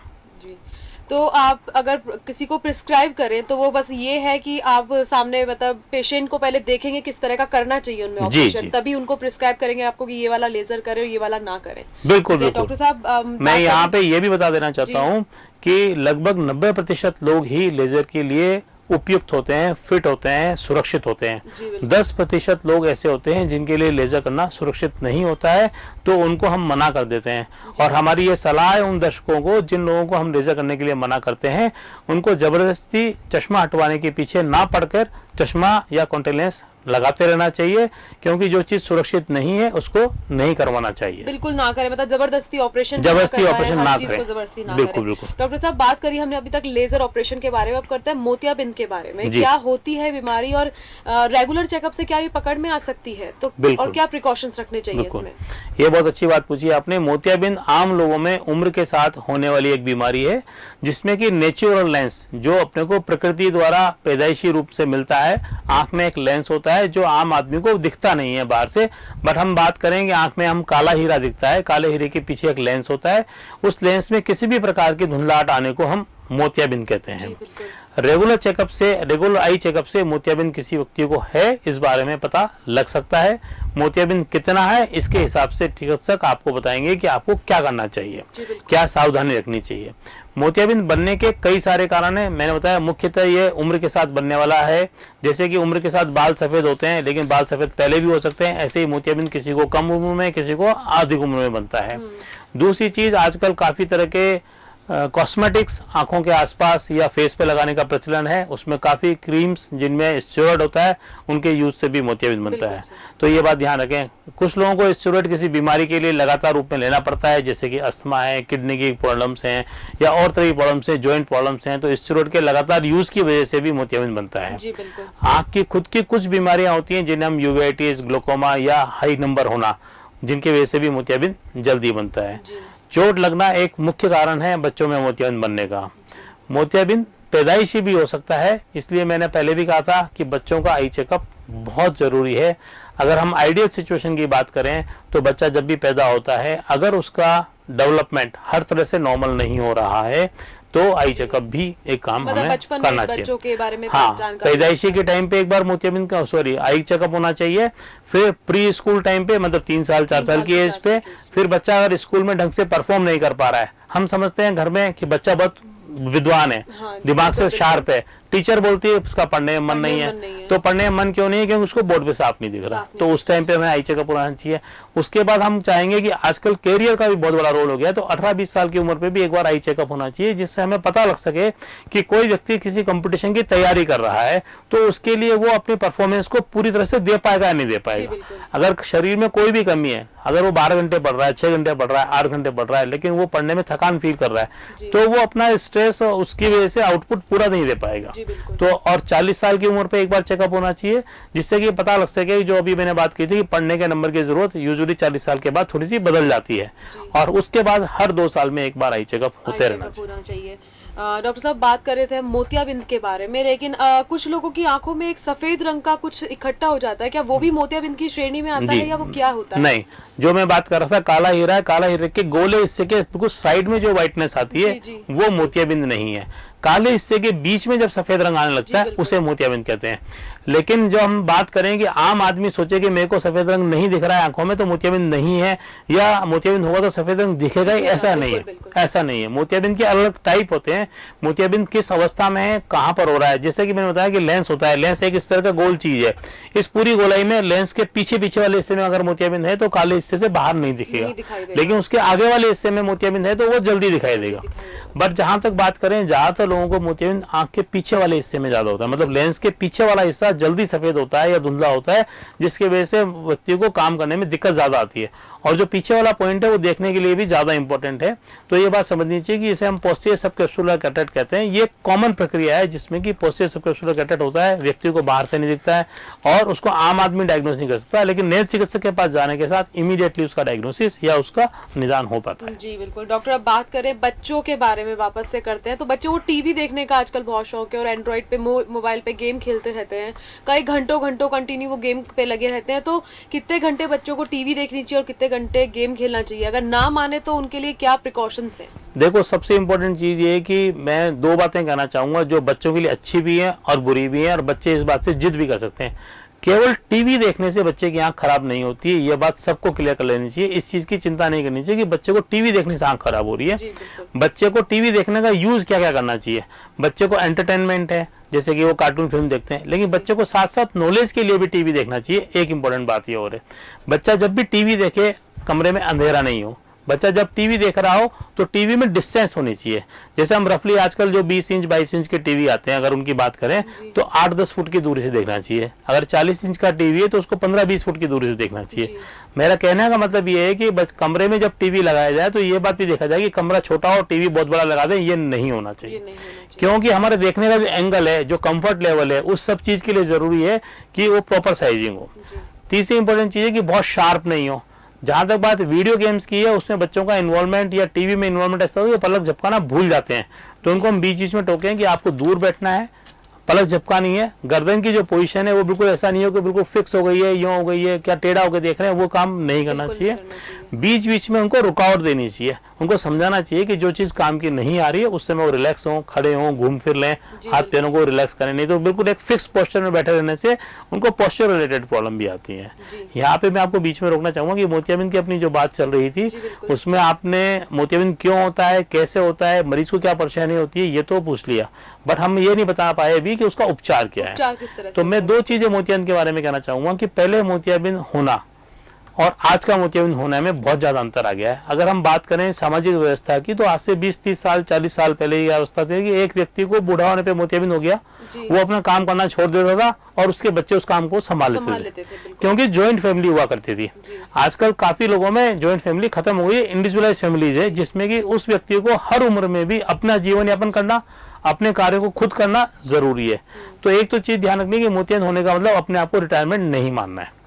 तो आप अगर किसी को प्रिस्क्राइब करें तो वो बस ये है कि आप सामने मतलब पेशेंट को पहले देखेंगे किस तरह का करना चाहिए उनमें ऑपरेशन, तभी उनको प्रिस्क्राइब करेंगे आपको कि ये वाला लेजर करें और ये वाला ना करें। बिल्कुल बिल्कुल। डॉक्टर साहब मैं यहाँ पे ये भी बता देना चाहता हूँ कि लगभग 90% लोग ही लेजर के लिए उपयुक्त होते हैं, फिट होते हैं, सुरक्षित होते हैं। 10% लोग ऐसे होते हैं जिनके लिए लेजर करना सुरक्षित नहीं होता है, तो उनको हम मना कर देते हैं। और हमारी ये सलाह है उन दर्शकों को जिन लोगों को हम लेजर करने के लिए मना करते हैं, उनको जबरदस्ती चश्मा हटवाने के पीछे ना पड़कर चश्मा या कॉन्टैक्ट लेंस लगाते रहना चाहिए, क्योंकि जो चीज सुरक्षित नहीं है उसको नहीं करवाना चाहिए। बिल्कुल ना करें, मतलब जबरदस्ती ऑपरेशन ना करें। बिल्कुल बिल्कुल। डॉक्टर साहब बात करी हमने अभी तक लेजर ऑपरेशन के बारे में, अब करते हैं मोतियाबिंद के बारे में। क्या होती है बीमारी और रेगुलर चेकअप से क्या ये पकड़ में आ सकती है, तो और क्या प्रिकॉशंस रखने चाहिए इसमें? ये बहुत अच्छी बात पूछी आपने। मोतियाबिंद आम लोगों में उम्र के साथ होने वाली एक बीमारी है जिसमें कि नेचुरल लेंस जो अपने को प्रकृति द्वारा पैदाइशी रूप से मिलता है, आंख में एक लेंस होता है जो आम आदमी को दिखता नहीं है बाहर से, बट हम बात करेंगे आंख में हम काला हीरा दिखता है, काले हीरे के पीछे एक लेंस होता है, उस लेंस में किसी भी प्रकार की धुंधलाहट आने को हम मोतियाबिंद कहते हैं। रेगुलर आई चेकअप से मोतियाबिंद किसी व्यक्ति को है इस बारे में पता लग सकता है। मोतियाबिंद कितना है इसके हिसाब से चिकित्सक आपको बताएंगे कि आपको क्या करना चाहिए, क्या सावधानी रखनी चाहिए। मोतियाबिंद बनने के कई सारे कारण हैं, मैंने बताया मुख्यतः ये उम्र के साथ बनने वाला है। जैसे कि उम्र के साथ बाल सफेद होते हैं लेकिन बाल सफेद पहले भी हो सकते हैं, ऐसे ही मोतियाबिंद किसी को कम उम्र में, किसी को अधिक उम्र में बनता है। दूसरी चीज, आजकल काफी तरह के कॉस्मेटिक्स आंखों के आसपास या फेस पे लगाने का प्रचलन है, उसमें काफी क्रीम्स जिनमें स्टेरॉइड होता है उनके यूज से भी मोतियाबिंद बनता है। तो ये बात ध्यान रखें। कुछ लोगों को स्टेरॉइड किसी बीमारी के लिए लगातार रूप में लेना पड़ता है, जैसे कि अस्थमा है, किडनी की प्रॉब्लम्स हैं या और तरह की प्रॉब्लम्स हैं, जॉइंट प्रॉब्लम्स हैं, तो स्टेरॉइड के लगातार यूज की वजह से भी मोतियाबिंद बनता है। आंख की खुद की कुछ बीमारियां होती हैं जिन्हें हम यूवेटिस, ग्लूकोमा या हाई नंबर होना, जिनकी वजह से भी मोतियाबिंद जल्दी बनता है। चोट लगना एक मुख्य कारण है बच्चों में मोतियाबिंद बनने का। मोतियाबिंद पैदाइशी भी हो सकता है, इसलिए मैंने पहले भी कहा था कि बच्चों का आई चेकअप बहुत जरूरी है। अगर हम आइडियल सिचुएशन की बात करें तो बच्चा जब भी पैदा होता है, अगर उसका डेवलपमेंट हर तरह से नॉर्मल नहीं हो रहा है तो आई चेकअप भी एक काम हमें करना चाहिए। के बारे में हाँ, पैदाइशी के टाइम पे एक बार मोतियाबिंद का आई चेकअप होना चाहिए, फिर प्री स्कूल टाइम पे मतलब 3 साल 4 साल की एज पे, फिर बच्चा अगर स्कूल में ढंग से परफॉर्म नहीं कर पा रहा है, हम समझते हैं घर में कि बच्चा बहुत विद्वान है, दिमाग से शार्प है, टीचर बोलती है उसका पढ़ने में मन नहीं है, तो पढ़ने में मन क्यों नहीं है? क्योंकि उसको बोर्ड पे साफ नहीं दिख रहा, तो उस टाइम पे हमें आई चेकअप होना चाहिए। उसके बाद हम चाहेंगे कि आजकल कैरियर का भी बहुत बड़ा रोल हो गया, तो 18-20 साल की उम्र पे भी एक बार आई चेकअप होना चाहिए, जिससे हमें पता लग सके कि कोई व्यक्ति किसी कंपटीशन की तैयारी कर रहा है तो उसके लिए वो अपनी परफॉर्मेंस को पूरी तरह से दे पाएगा या नहीं दे पाएगा। अगर शरीर में कोई भी कमी है, अगर वो 12 घंटे पढ़ रहा है, 6 घंटे पढ़ रहा है, 8 घंटे पढ़ रहा है, लेकिन वो पढ़ने में थकान फील कर रहा है, तो वो अपना स्ट्रेस उसकी वजह से आउटपुट पूरा नहीं दे पाएगा। तो और 40 साल की उम्र पे एक बार चेकअप होना चाहिए, जिससे कि पता लग सके, जो अभी मैंने बात की थी कि पढ़ने के नंबर की जरूरत यूजुअली 40 साल के बाद थोड़ी सी बदल जाती है, और उसके बाद हर 2 साल में एक बार आई चेकअप होते रहना चाहिए। डॉक्टर साहब बात कर रहे थे मोतियाबिंद के बारे में, लेकिन कुछ लोगों की आंखों में एक सफेद रंग का कुछ इकट्ठा हो जाता है, क्या वो भी मोतियाबिंद की श्रेणी में आता है या वो क्या होता है? नहीं, जो मैं बात कर रहा था काला हीरा है, काला हीरे के गोले हिस्से के बिल्कुल साइड में जो व्हाइटनेस आती है वो मोतियाबिंद नहीं है। काले हिस्से के बीच में जब सफेद रंग आने लगता है उसे मोतियाबिंद कहते हैं। लेकिन जो हम बात करें कि आम आदमी सोचे कि मेरे को सफेद रंग नहीं दिख रहा है आंखों में तो मोतियाबिंद नहीं है, या मोतियाबिंद होगा तो सफेद रंग दिखेगा ही, ऐसा नहीं है। ऐसा नहीं है। मोतियाबिंद के अलग टाइप होते हैं। मोतियाबिंद किस अवस्था में है, कहां पर हो रहा है, जैसे कि मैंने बताया कि लेंस होता है, लेंस एक इस तरह का गोल चीज है, इस पूरी गोलाई में लेंस के पीछे वाले हिस्से में अगर मोतियाबिंद है तो काले हिस्से से बाहर नहीं दिखेगा, लेकिन उसके आगे वाले हिस्से में मोतियाबिंद है तो वो जल्दी दिखाई देगा। बट जहां तक बात करें, ज्यादातर लोगों को मोतियाबिंद आंख के पीछे वाले हिस्से में ज्यादा होता है, मतलब लेंस के पीछे वाला हिस्सा जल्दी सफेद होता है या धुंधला होता है, जिसकी वजह से व्यक्ति को काम करने में दिक्कत ज्यादा आती है। और जो पीछे वाला पॉइंट है वो देखने के लिए भी ज्यादा इंपॉर्टेंट है। तो ये बात समझनी चाहिए कि इसे हम पोस्टीरियर सबकैप्सुलर कैटरेक्ट कहते हैं। ये कॉमन प्रक्रिया है जिसमें कि पोस्टीरियर सबकैप्सुलर कैटरेक्ट होता है, व्यक्ति को बाहर से नहीं दिखता है और उसको आम आदमी डायग्नोस नहीं कर सकता, लेकिन नेत्र चिकित्सक के पास जाने के साथ इमीडिएटली उसका डायग्नोसिस या उसका निदान हो पाता है। जी बिल्कुल। डॉक्टर, अब बात करें बच्चों के बारे में वापस से करते हैं। तो बच्चों को टीवी देखने का आजकल बहुत शौक है और एंड्रॉइड पे मोबाइल पे गेम खेलते रहते हैं, कई घंटों कंटिन्यू वो गेम पे लगे रहते हैं। तो कितने घंटे बच्चों को टीवी देखनी चाहिए और कितने घंटे गेम खेलना चाहिए? अगर ना माने तो उनके लिए क्या प्रिकॉशंस है? देखो, सबसे इंपॉर्टेंट चीज ये है कि मैं दो बातें कहना चाहूंगा जो बच्चों के लिए अच्छी भी है और बुरी भी है, और बच्चे इस बात से जिद भी कर सकते हैं। केवल टीवी देखने से बच्चे की आंख खराब नहीं होती है, यह बात सबको क्लियर कर लेनी चाहिए। इस चीज की चिंता नहीं करनी चाहिए कि बच्चे को टीवी देखने से आंख खराब हो रही है। बच्चे को टीवी देखने का यूज क्या क्या करना चाहिए? बच्चे को एंटरटेनमेंट है, जैसे कि वो कार्टून फिल्म देखते हैं, लेकिन बच्चे को साथ साथ नॉलेज के लिए भी टीवी देखना चाहिए। एक इंपॉर्टेंट बात ये और है, बच्चा जब भी टीवी देखे कमरे में अंधेरा नहीं हो। बच्चा जब टीवी देख रहा हो तो टीवी में डिस्टेंस होनी चाहिए। जैसे हम रफली आजकल जो 20 इंच 22 इंच के टीवी आते हैं, अगर उनकी बात करें तो 8-10 फुट की दूरी से देखना चाहिए। अगर 40 इंच का टीवी है तो उसको 15-20 फुट की दूरी से देखना चाहिए। मेरा कहने का मतलब ये है कि कमरे में जब टीवी लगाया जाए तो ये बात भी देखा जाए कि कमरा छोटा हो टीवी बहुत बड़ा लगा दें, ये नहीं होना चाहिए। क्योंकि हमारे देखने का जो एंगल है, जो कंफर्ट लेवल है, उस सब चीज के लिए जरूरी है कि वो प्रॉपर साइजिंग हो। तीसरी इंपॉर्टेंट चीज है कि बहुत शार्प नहीं हो। जहां तक बात वीडियो गेम्स की है, उसमें बच्चों का इन्वॉल्वमेंट या टीवी में इन्वॉल्वमेंट ऐसा हो कि पलक झपकाना भूल जाते हैं, तो उनको हम बीच बीच में टोकें कि आपको दूर बैठना है, पलक झपकानी है। गर्दन की जो पोजीशन है वो बिल्कुल ऐसा नहीं हो कि बिल्कुल फिक्स हो गई है, यूं हो गई है, क्या टेढ़ा होकर देख रहे हैं, वो काम नहीं करना चाहिए। बीच बीच में उनको रुकावट देनी चाहिए, उनको समझाना चाहिए कि जो चीज काम की नहीं आ रही है उस समय वो रिलैक्स हो, खड़े हों, घूम फिर लें, हाथ पैरों को रिलैक्स करें। नहीं तो बिल्कुल एक फिक्स पोस्चर में बैठे रहने से उनको पोस्चर रिलेटेड प्रॉब्लम भी आती है। यहाँ पे मैं आपको बीच में रोकना चाहूंगा कि मोतियाबिंद की अपनी जो बात चल रही थी उसमें आपने मोतियाबिंद क्यों होता है, कैसे होता है, मरीज को क्या परेशानी होती है, ये तो पूछ लिया, बट हम ये नहीं बता पाए भी कि उसका उपचार क्या है। तो मैं दो चीजें मोतियाबिंद के बारे में कहना चाहूंगा कि पहले मोतियाबिंद होना और आज का मोतियाबिंद होने में बहुत ज्यादा अंतर आ गया है। अगर हम बात करें सामाजिक व्यवस्था की तो आज से 20-30 साल 40 साल पहले ये अवस्था थी कि एक व्यक्ति को बूढ़ा होने पे मोतियाबिंद हो गया, वो अपना काम करना छोड़ देता था और उसके बच्चे उस काम को संभाल लेते थे, क्योंकि ज्वाइंट फैमिली हुआ करती थी। आजकल काफी लोगों में ज्वाइंट फैमिली खत्म हो गई, इंडिविजुअलाइज फैमिलीज है, जिसमें कि उस व्यक्ति को हर उम्र में भी अपना जीवन यापन करना, अपने कार्य को खुद करना जरूरी है। तो एक तो चीज ध्यान रखनी है कि मोतियाबिंद होने का मतलब अपने आप को रिटायरमेंट नहीं मानना है।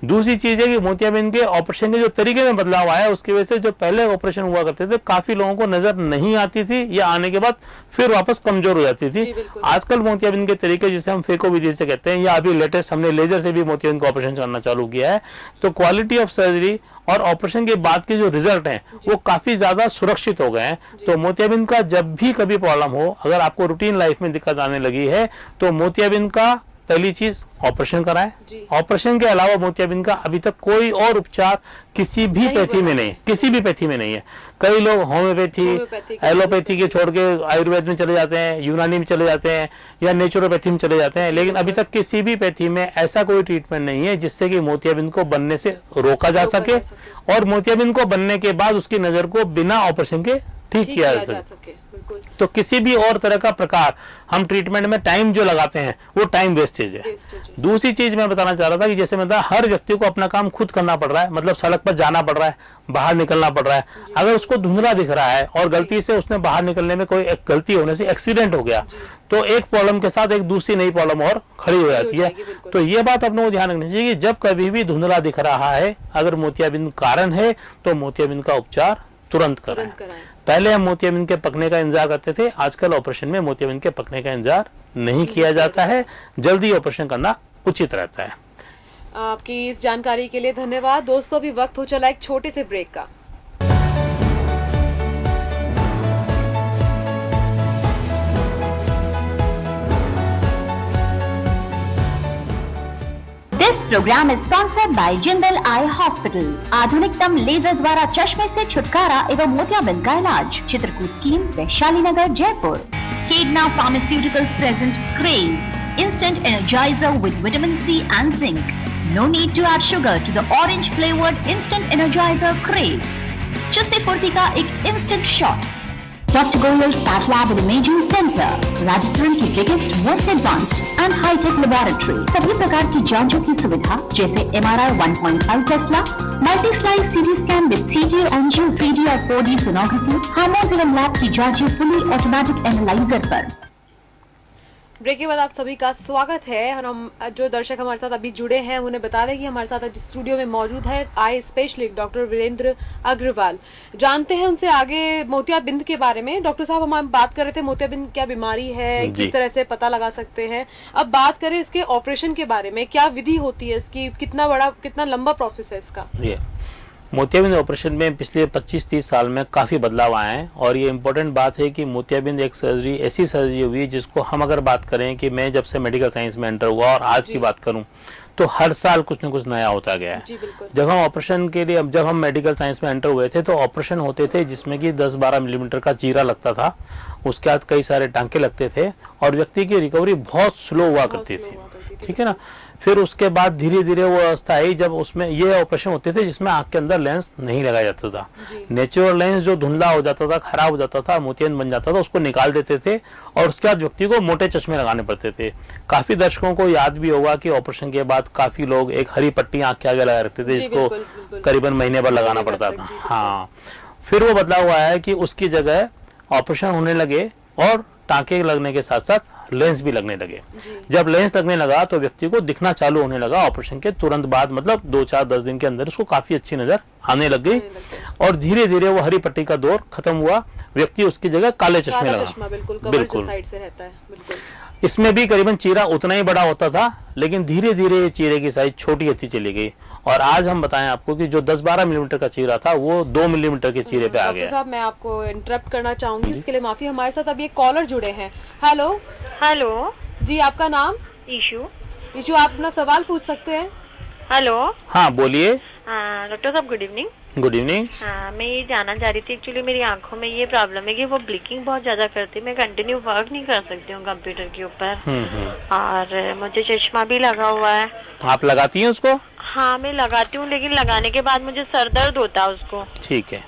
दूसरी चीज है कि मोतियाबिंद के ऑपरेशन के जो तरीके में बदलाव आया उसकी वजह से जो पहले ऑपरेशन हुआ करते थे काफी लोगों को नजर नहीं आती थी या आने के बाद फिर वापस कमजोर हो जाती थी। आजकल मोतियाबिंद के तरीके जिसे हम फेको विधि से कहते हैं या अभी लेटेस्ट हमने लेजर से भी मोतियाबिंद का ऑपरेशन करना चालू किया है, तो क्वालिटी ऑफ सर्जरी और ऑपरेशन के बाद के जो रिजल्ट हैं वो काफी ज्यादा सुरक्षित हो गए हैं। तो मोतियाबिंद का जब भी कभी प्रॉब्लम हो, अगर आपको रूटीन लाइफ में दिक्कत आने लगी है तो मोतियाबिंद का पहली चीज ऑपरेशन कराएं। ऑपरेशन के अलावा मोतियाबिंद का अभी तक कोई और उपचार किसी भी पैथी में नहीं, किसी भी पैथी में नहीं है। कई लोग होम्योपैथी, एलोपैथी के छोड़ के आयुर्वेद में चले जाते हैं, यूनानी में चले जाते हैं या नेचुरोपैथी में चले जाते हैं, लेकिन अभी तक किसी भी पैथी में ऐसा कोई ट्रीटमेंट नहीं है जिससे कि मोतियाबिंद को बनने से रोका जा सके और मोतियाबिंद को बनने के बाद उसकी नजर को बिना ऑपरेशन के ठीक किया जा सके। तो किसी भी और तरह का प्रकार हम ट्रीटमेंट में टाइम जो लगाते हैं वो टाइम वेस्टेज है। दूसरी चीज मैं बताना चाह रहा था कि जैसे मैं बताया हर व्यक्ति को अपना काम खुद करना पड़ रहा है, मतलब सड़क पर जाना पड़ रहा है, बाहर निकलना पड़ रहा है। अगर उसको धुंधला दिख रहा है और गलती से उसने बाहर निकलने में कोई एक गलती होने से एक्सीडेंट हो गया तो एक प्रॉब्लम के साथ एक दूसरी नई प्रॉब्लम और खड़ी हो जाती है। तो ये बात अपने को ध्यान रखनी चाहिए कि जब कभी भी धुंधला दिख रहा है, अगर मोतियाबिंद कारण है तो मोतियाबिंद का उपचार तुरंत कराएं। पहले हम मोतियाबिंद के पकने का इंतजार करते थे, आजकल ऑपरेशन में मोतियाबिंद के पकने का इंतजार नहीं किया जाता है, जल्दी ऑपरेशन करना उचित रहता है। आपकी इस जानकारी के लिए धन्यवाद। दोस्तों, अभी वक्त हो चला एक छोटे से ब्रेक का। This program is sponsored by Jindal Eye Hospital. आधुनिकतम लेजर द्वारा चश्मे से छुटकारा एवं मोतियाबिंद का इलाज। Chitrakoot scheme, Vaishali Nagar, Jaipur. Kedna Pharmaceuticals present Craze, instant energizer with vitamin C and zinc. No need to add sugar to the orange flavored instant energizer Craze. चुस्ती फुर्ती का एक instant shot. Dr. Goyal's Path Lab and Imaging Center, Rajasthan की biggest most advanced and hitech laboratory. सभी प्रकार की जांचों की सुविधा जैसे MRI 1.5 tesla, multi slice CT scan with CT, angio, 3D और 4D सोनोग्राफी, हार्मोन लैब की जांचें फुली ऑटोमेटिक एनालाइजर पर। ब्रेक के बाद आप सभी का स्वागत है और हम जो दर्शक हमारे साथ अभी जुड़े हैं उन्हें बता दें कि हमारे साथ आज स्टूडियो में मौजूद है eye specialist doctor Virendra Agarwal. जानते हैं उनसे आगे मोतियाबिंद के बारे में। डॉक्टर साहब, हम बात कर रहे थे मोतियाबिंद क्या बीमारी है, किस तरह से पता लगा सकते हैं। अब बात करें इसके ऑपरेशन के बारे में, क्या विधि होती है इसकी, कितना लंबा प्रोसेस है इसका? मोतियाबिंद ऑपरेशन में पिछले 25-30 साल में काफ़ी बदलाव आए हैं और ये इम्पोर्टेंट बात है कि मोतियाबिंद एक सर्जरी ऐसी सर्जरी हुई जिसको हम अगर बात करें कि मैं जब से मेडिकल साइंस में एंटर हुआ और आज की बात करूं तो हर साल कुछ न कुछ नया होता गया है। जब हम ऑपरेशन के लिए जब हम मेडिकल साइंस में एंटर हुए थे तो ऑपरेशन होते थे जिसमें कि 10-12 मिलीमीटर का चीरा लगता था, उसके बाद कई सारे टांके लगते थे और व्यक्ति की रिकवरी बहुत स्लो हुआ करती थी, ठीक है ना। फिर उसके बाद धीरे धीरे वो अवस्था आई जब उसमें ये ऑपरेशन होते थे जिसमें आंख के अंदर लेंस नहीं लगाया जाता था। नेचुरल लेंस जो धुंधला हो जाता था, खराब हो जाता था, मोतियाबिंद बन जाता था, उसको निकाल देते थे और उसके बाद व्यक्ति को मोटे चश्मे लगाने पड़ते थे। काफी दर्शकों को याद भी होगा कि ऑपरेशन के बाद काफी लोग एक हरी पट्टी आंख के आगे लगा रखते थे जिसको करीबन महीने भर लगाना पड़ता था। हाँ, फिर वो बदलाव हुआ है कि उसकी जगह ऑपरेशन होने लगे और टांके लगने के साथ साथ लेंस भी लगने लगे। जब लेंस लगने लगा तो व्यक्ति को दिखना चालू होने लगा ऑपरेशन के तुरंत बाद, मतलब 2-4-10 दिन के अंदर उसको काफी अच्छी नजर आने लग गई और धीरे धीरे वो हरी पट्टी का दौर खत्म हुआ, व्यक्ति उसकी जगह काले चश्मे लगा। बिल्कुल साइड से रहता है। बिल्कुल इसमें भी करीबन चीरा उतना ही बड़ा होता था लेकिन धीरे धीरे ये चीरे की साइज छोटी होती चली गई और आज हम बताएं आपको कि जो 10-12 मिलीमीटर का चीरा था वो 2 मिलीमीटर के चीरे पे आ गया। साहब, मैं आपको इंटरप्ट करना चाहूंगी, उसके लिए माफी। हमारे साथ अभी एक कॉलर जुड़े हैं। हेलो हेलो जी, आपका नाम? ईशू, आप अपना सवाल पूछ सकते हैं। हेलो, हाँ बोलिए। डॉक्टर साहब गुड इवनिंग। Good evening. मैं ये जानना चाह रही थी, एक्चुअली मेरी आंखों में ये प्रॉब्लम है कि वो ब्लिंकिंग बहुत ज्यादा करती है, मैं कंटिन्यू वर्क नहीं कर सकती हूँ कंप्यूटर के ऊपर और मुझे चश्मा भी लगा हुआ है। आप लगाती हैं उसको? हाँ मैं लगाती हूँ लेकिन लगाने के बाद मुझे सर दर्द होता है उसको। ठीक है,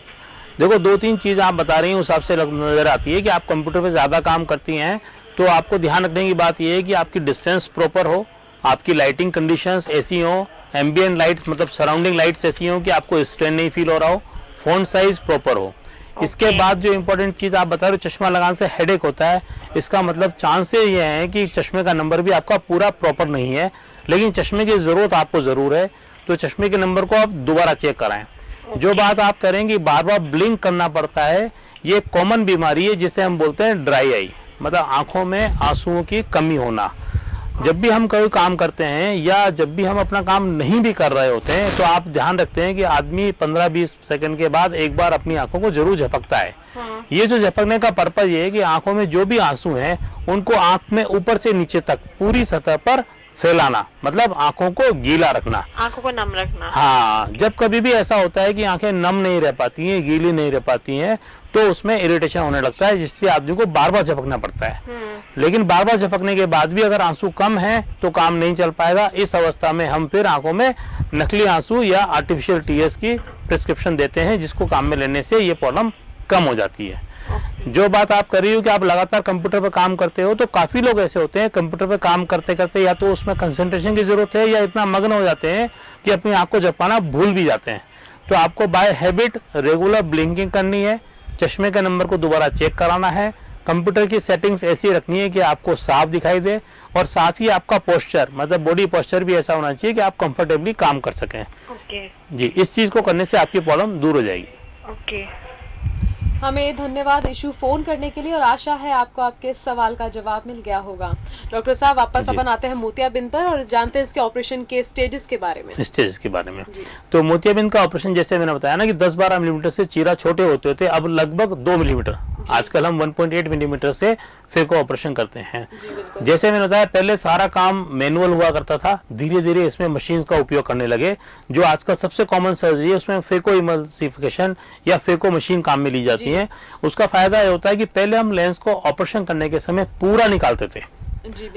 देखो 2-3 चीज आप बता रही हैं उस हिसाब से नजर आती है कि आप कंप्यूटर पे ज्यादा काम करती हैं, तो आपको ध्यान रखने की बात यह है कि आपकी डिस्टेंस प्रॉपर हो, आपकी लाइटिंग कंडीशंस ऐसी हो, एम्बिएंट लाइट्स मतलब सराउंडिंग लाइट्स ऐसी हो कि आपको स्ट्रेन नहीं फील हो रहा हो, फोन साइज प्रॉपर हो। इसके बाद जो इम्पोर्टेंट चीज आप बता रहे हो, चश्मा लगाने से हेडेक होता है, इसका मतलब चांसेस ये है कि चश्मे का नंबर भी आपका पूरा प्रॉपर नहीं है, लेकिन चश्मे की जरूरत आपको जरूर है, तो चश्मे के नंबर को आप दोबारा चेक कराएं। जो बात आप करेंगे बार बार ब्लिंक करना पड़ता है, ये कॉमन बीमारी है जिसे हम बोलते हैं ड्राई आई, मतलब आंखों में आंसुओं की कमी होना। जब भी हम कोई काम करते हैं या जब भी हम अपना काम नहीं भी कर रहे होते हैं तो आप ध्यान रखते हैं कि आदमी 15-20 सेकंड के बाद एक बार अपनी आंखों को जरूर झपकता है। ये जो झपकने का पर्पज ये है कि आंखों में जो भी आंसू हैं उनको आंख में ऊपर से नीचे तक पूरी सतह पर फैलाना, मतलब आंखों को गीला रखना, आंखों को नम रखना। हाँ, जब कभी भी ऐसा होता है कि आंखें नम नहीं रह पाती हैं, गीली नहीं रह पाती हैं, तो उसमें इरिटेशन होने लगता है जिससे आदमी को बार बार झपकना पड़ता है। लेकिन बार बार झपकने के बाद भी अगर आंसू कम है तो काम नहीं चल पाएगा। इस अवस्था में हम फिर आंखों में नकली आंसू या आर्टिफिशियल टीयर्स की प्रिस्क्रिप्शन देते हैं, जिसको काम में लेने से ये प्रॉब्लम कम हो जाती है। जो बात आप कर रही हो कि आप लगातार कंप्यूटर पर काम करते हो, तो काफी लोग ऐसे होते हैं कंप्यूटर पर काम करते करते या तो उसमें कंसंट्रेशन की जरूरत है या इतना मग्न हो जाते हैं कि अपनी आंख को झपकाना भूल भी जाते हैं। तो आपको बाय हैबिट रेगुलर ब्लिंकिंग करनी है, चश्मे के नंबर को दोबारा चेक कराना है, कंप्यूटर की सेटिंग्स ऐसी रखनी है कि आपको साफ दिखाई दे और साथ ही आपका पोस्चर मतलब बॉडी पोस्चर भी ऐसा होना चाहिए कि आप कंफर्टेबली काम कर सकें। जी, इस चीज को करने से आपकी प्रॉब्लम दूर हो जाएगी। हमें धन्यवाद इशू फोन करने के लिए और आशा है आपको आपके सवाल का जवाब मिल गया होगा। डॉक्टर साहब, वापस अपन आते हैं मोतियाबिंद पर और जानते हैं इसके ऑपरेशन के स्टेजेस के बारे में। स्टेजेस के बारे में तो मोतियाबिंद का ऑपरेशन जैसे मैंने बताया ना कि 10-12 मिलीमीटर से चीरा छोटे होते थे, अब लगभग 2 मिलीमीटर, आजकल हम 1.8 मिलीमीटर से फेको ऑपरेशन करते हैं। जैसे मैंने बताया पहले सारा काम मैनुअल हुआ करता था, धीरे धीरे इसमें मशीन का उपयोग करने लगे। जो आजकल सबसे कॉमन सर्जरी है उसमें फेको इमल्सिफिकेशन या फेको मशीन काम में ली जाती है। उसका फायदा ये होता है कि पहले हम लेंस को ऑपरेशन करने के समय पूरा निकालते थे,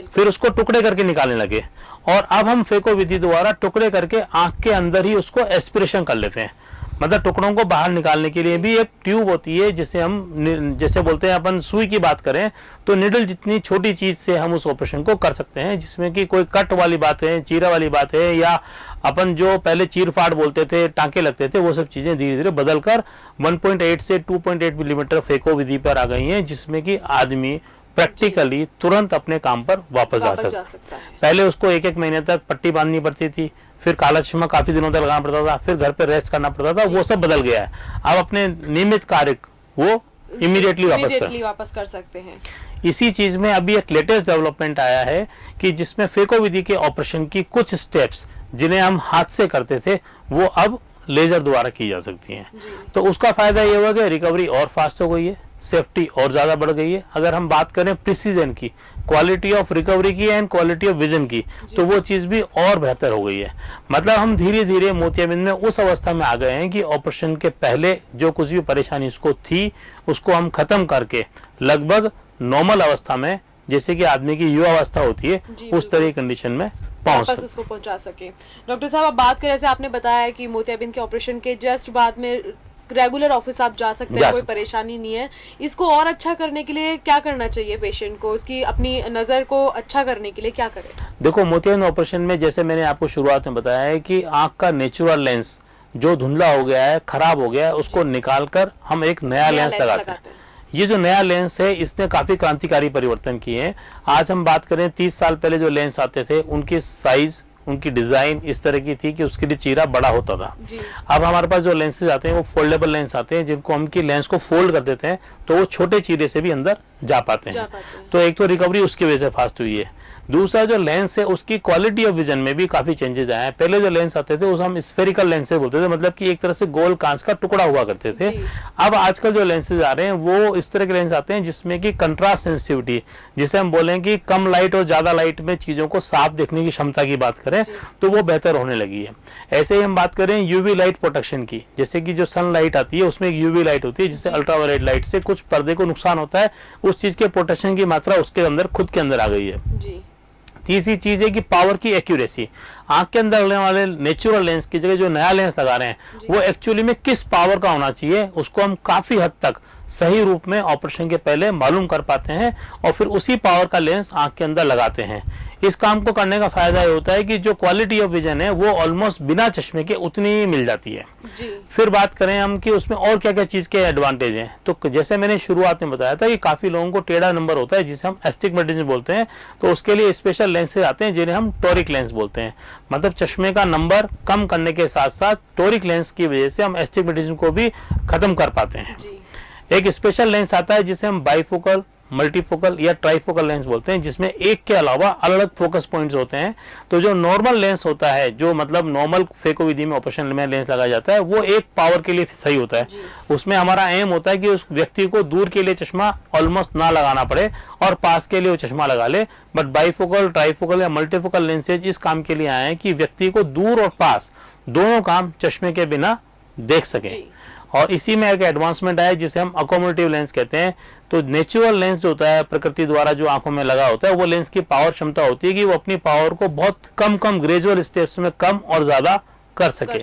फिर उसको टुकड़े करके निकालने लगे, और अब हम फेको विधि द्वारा टुकड़े करके आंख के अंदर ही उसको एस्पिरेशन कर लेते हैं। मतलब टुकड़ों को बाहर निकालने के लिए भी एक ट्यूब होती है, जिसे हम जैसे बोलते हैं अपन सुई की बात करें तो निडल जितनी छोटी चीज से हम उस ऑपरेशन को कर सकते हैं, जिसमें कि कोई कट वाली बात है, चीरा वाली बात है, या अपन जो पहले चीर फाड़ बोलते थे, टांके लगते थे, वो सब चीजें धीरे धीरे बदलकर 1.8 से 2.8 मिलीमीटर फेको विधि पर आ गई हैं, जिसमें कि आदमी प्रैक्टिकली तुरंत अपने काम पर वापस आ सकता है। पहले उसको एक एक महीने तक पट्टी बांधनी पड़ती थी, फिर काला चश्मा काफी दिनों तक लगाना पड़ता था, फिर घर पे रेस्ट करना पड़ता था, वो सब बदल गया है। अब अपने नियमित कार्य वो इमीडिएटली वापस कर सकते हैं। इसी चीज में अभी एक लेटेस्ट डेवलपमेंट आया है कि जिसमें फेको विधि के ऑपरेशन की कुछ स्टेप्स जिन्हें हम हाथ से करते थे वो अब लेजर द्वारा की जा सकती हैं। तो उसका फायदा ये हुआ कि रिकवरी और फास्ट हो गई है, सेफ्टी और ज्यादा बढ़ गई है। अगर हम बात करें प्रिसीजन की, क्वालिटी ऑफ रिकवरी की एंड क्वालिटी ऑफ विजन की, तो वो चीज भी और बेहतर हो गई है। मतलब हम धीरे धीरे मोतियाबिंद में उस अवस्था में आ गए हैं कि ऑपरेशन के पहले जो कुछ भी परेशानी उसको थी उसको हम खत्म करके लगभग नॉर्मल अवस्था में, जैसे कि आदमी की युवा अवस्था होती है, उस तरह की कंडीशन में उसको पहुंचा सके। डॉक्टर साहब, अब बात करें, जैसे आपने बताया कि मोतियाबिंद के ऑपरेशन के जस्ट बाद में रेगुलर ऑफिस आप जा सकते हैं, कोई परेशानी नहीं है। इसको और अच्छा करने के लिए क्या करना चाहिए पेशेंट को, उसकी अपनी नजर को अच्छा करने के लिए क्या करें? देखो, मोतियाबिंद ऑपरेशन में जैसे मैंने आपको शुरुआत में बताया है कि आंख का नेचुरल लेंस जो धुंधला हो गया है, खराब हो गया है, उसको निकालकर हम एक नया लेंस लगाते हैं। ये जो नया लेंस है इसने काफी क्रांतिकारी परिवर्तन किए हैं। आज हम बात करें 30 साल पहले जो लेंस आते थे उनकी साइज, उनकी डिजाइन इस तरह की थी कि उसके लिए चीरा बड़ा होता था। अब हमारे पास जो लेंसेज आते हैं वो फोल्डेबल लेंस आते हैं, जिनको हम की लेंस को फोल्ड कर देते हैं तो वो छोटे चीरे से भी अंदर जा पाते हैं। तो एक तो रिकवरी उसकी वजह से फास्ट हुई है। दूसरा जो लेंस है उसकी क्वालिटी ऑफ विजन में भी काफी चेंजेस आए हैं। पहले जो लेंस आते थे उसे हम स्फेरिकल लेंस से बोलते थे, मतलब कि एक तरह से गोल कांच का टुकड़ा हुआ करते थे। अब आजकल जो लेंसेज आ रहे हैं वो इस तरह के लेंस आते हैं जिसमें कि कंट्रास्ट सेंसिटिविटी, जिसे हम बोलें कि कम लाइट और ज्यादा लाइट में चीजों को साफ देखने की क्षमता की बात करें तो वो बेहतर होने लगी है। ऐसे ही हम बात करें यूवी लाइट प्रोटेक्शन की, जैसे कि जो सनलाइट आती है उसमें एक यूवी लाइट होती है जिससे अल्ट्रावायलेट लाइट से कुछ पर्दे को नुकसान होता है, उस चीज के प्रोटेक्शन की मात्रा उसके अंदर खुद के अंदर आ गई है। तीसरी चीज है कि पावर की एक्यूरेसी। आंख के अंदर लगने वाले नेचुरल लेंस की जगह जो नया लेंस लगा रहे हैं वो एक्चुअली में किस पावर का होना चाहिए उसको हम काफी हद तक सही रूप में ऑपरेशन के पहले मालूम कर पाते हैं और फिर उसी पावर का लेंस आंख के अंदर लगाते हैं। इस काम को करने का फायदा ये होता है कि जो क्वालिटी ऑफ विजन है वो ऑलमोस्ट बिना चश्मे के उतनी ही मिल जाती है। फिर बात करें हम कि उसमें और क्या क्या चीज के एडवांटेज हैं, तो जैसे मैंने शुरुआत में बताया था कि काफी लोगों को टेढ़ा नंबर होता है जिसे हम एस्टिग्मेटिज्म बोलते हैं, तो उसके लिए स्पेशल लेंसेज आते हैं जिन्हें हम टोरिक लेंस बोलते हैं। मतलब चश्मे का नंबर कम करने के साथ साथ टोरिक लेंस की वजह से हम एस्टिग्मेटिज्म को भी खत्म कर पाते हैं। एक स्पेशल लेंस आता है जिसे हम बाइफोकल, मल्टीफोकल या ट्राइफोकल लेंस बोलते हैं, जिसमें एक के अलावा अलग अलग फोकस पॉइंट्स होते हैं। तो जो नॉर्मल लेंस होता है, जो मतलब नॉर्मल फेको विधि में ऑपरेशन में लेंस लगाया जाता है, वो एक पावर के लिए सही होता है। उसमें हमारा एम होता है कि उस व्यक्ति को दूर के लिए चश्मा ऑलमोस्ट ना लगाना पड़े और पास के लिए वो चश्मा लगा ले। बट बाइफोकल, ट्राइफोकल या मल्टीफोकल लेंसेज इस काम के लिए आए हैं कि व्यक्ति को दूर और पास दोनों काम चश्मे के बिना देख सके। और इसी में एक एडवांसमेंट आया जिसे हम अकोमोडेटिव लेंस कहते हैं। तो नेचुरल लेंस जो होता है प्रकृति द्वारा जो आंखों में लगा होता है, वो लेंस की पावर क्षमता होती है कि वो अपनी पावर को बहुत कम ग्रेजुअल स्टेप्स में कम और ज्यादा कर सके।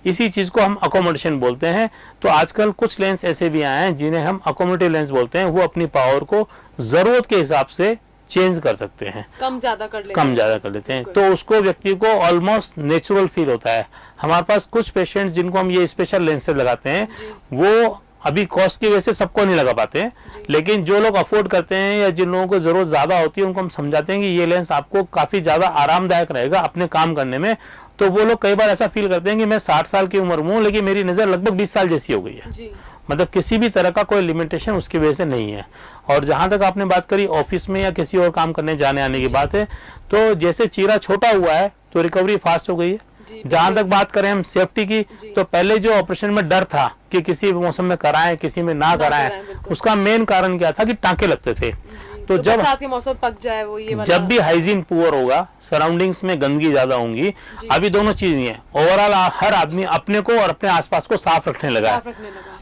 इसी चीज को हम अकोमोडेशन बोलते हैं। तो आजकल कुछ लेंस ऐसे भी आए हैं जिन्हें हम अकोमोडेटिव लेंस बोलते हैं। वो अपनी पावर को जरूरत के हिसाब से चेंज कर सकते हैं, कम ज्यादा कर लेते हैं, तो उसको व्यक्ति को ऑलमोस्ट नेचुरल फील होता है। हमारे पास कुछ पेशेंट्स जिनको हम ये स्पेशल लेंसेज लगाते हैं वो अभी कॉस्ट की वजह से सबको नहीं लगा पाते हैं, लेकिन जो लोग अफोर्ड करते हैं या जिन लोगों को जरूरत ज्यादा होती है उनको हम समझाते हैं कि ये लेंस आपको काफी ज्यादा आरामदायक रहेगा अपने काम करने में। तो वो लोग कई बार ऐसा फील करते हैं कि मैं 60 साल की उम्र में हूँ लेकिन मेरी नजर लगभग 20 साल जैसी हो गई है। मतलब किसी भी तरह का कोई लिमिटेशन उसकी वजह से नहीं है। और जहां तक आपने बात करी ऑफिस में या किसी और काम करने जाने आने की बात है, तो जैसे चीरा छोटा हुआ है तो रिकवरी फास्ट हो गई है। जहां तक बात करें हम सेफ्टी की, तो पहले जो ऑपरेशन में डर था कि किसी मौसम में कराएं किसी में ना कराएं, उसका मेन कारण क्या था कि टांके लगते थे। तो जब बरसात के मौसम पक जाए वो ये जब भी हाइजीन पुअर होगा, सराउंडिंग्स में गंदगी ज्यादा होंगी, अभी दोनों चीज नहीं है, ओवरऑल हर आदमी अपने को और अपने आसपास को साफ रखने लगा है।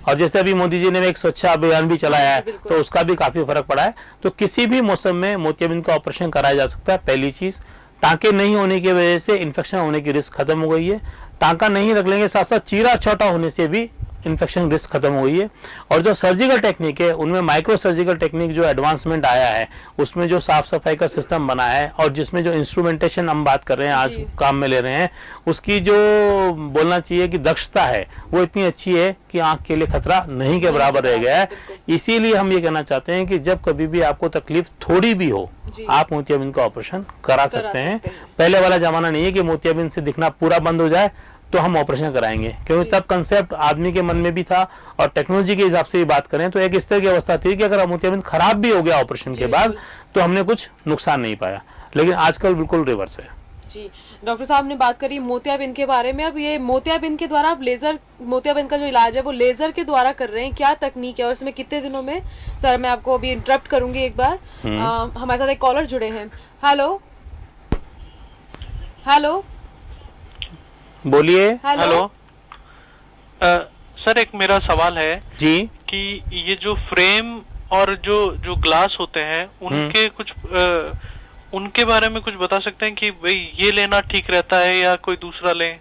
और जैसे अभी मोदी जी ने एक स्वच्छता अभियान भी चलाया है तो उसका भी काफी फर्क पड़ा है। तो किसी भी मौसम में मोतियाबिंद का ऑपरेशन कराया जा सकता है, पहली चीज। टांके नहीं होने की वजह से इन्फेक्शन होने की रिस्क खत्म हो गई है। टांका नहीं रख लेंगे, साथ साथ चीरा छोटा होने से भी इन्फेक्शन रिस्क खत्म हो गई है। और जो सर्जिकल टेक्निक है उनमें माइक्रो सर्जिकल टेक्निक जो एडवांसमेंट आया है, उसमें जो साफ सफाई का सिस्टम बना है और जिसमें जो इंस्ट्रूमेंटेशन हम बात कर रहे हैं आज काम में ले रहे हैं, उसकी जो बोलना चाहिए कि दक्षता है वो इतनी अच्छी है कि आंख के लिए खतरा नहीं के बराबर रह गया है। इसीलिए हम ये कहना चाहते हैं कि जब कभी भी आपको तकलीफ थोड़ी भी हो, आप मोतियाबिंद का ऑपरेशन करा सकते हैं। पहले वाला जमाना नहीं है कि मोतियाबिंद से दिखना पूरा बंद हो जाए तो हम ऑपरेशन कराएंगे, क्योंकि तब कंसेप्ट आदमी के मन में भी था और टेक्नोलॉजी के हिसाब से भी बात करें तो एक इस तरह की अवस्था थी कि अगर मोतियाबिंद खराब भी हो गया ऑपरेशन के बाद तो हमने कुछ नुकसान नहीं पाया। लेकिन आजकल बिल्कुल रिवर्स है। जी डॉक्टर साहब ने बात करी मोतियाबिंद के बारे में। अब ये मोतियाबिंद के द्वारा आप लेजर, मोतियाबिंद का जो इलाज है वो लेजर के द्वारा कर रहे हैं, क्या तकनीक है और इसमें कितने दिनों में? सर मैं आपको अभी इंटरप्ट करूंगी एक बार। हमारे साथ एक कॉलर जुड़े हैं। हेलो हेलो बोलिए। हेलो सर, एक मेरा सवाल है जी कि ये जो फ्रेम और जो ग्लास होते हैं उनके कुछ उनके बारे में कुछ बता सकते हैं कि भाई ये लेना ठीक रहता है या कोई दूसरा लें?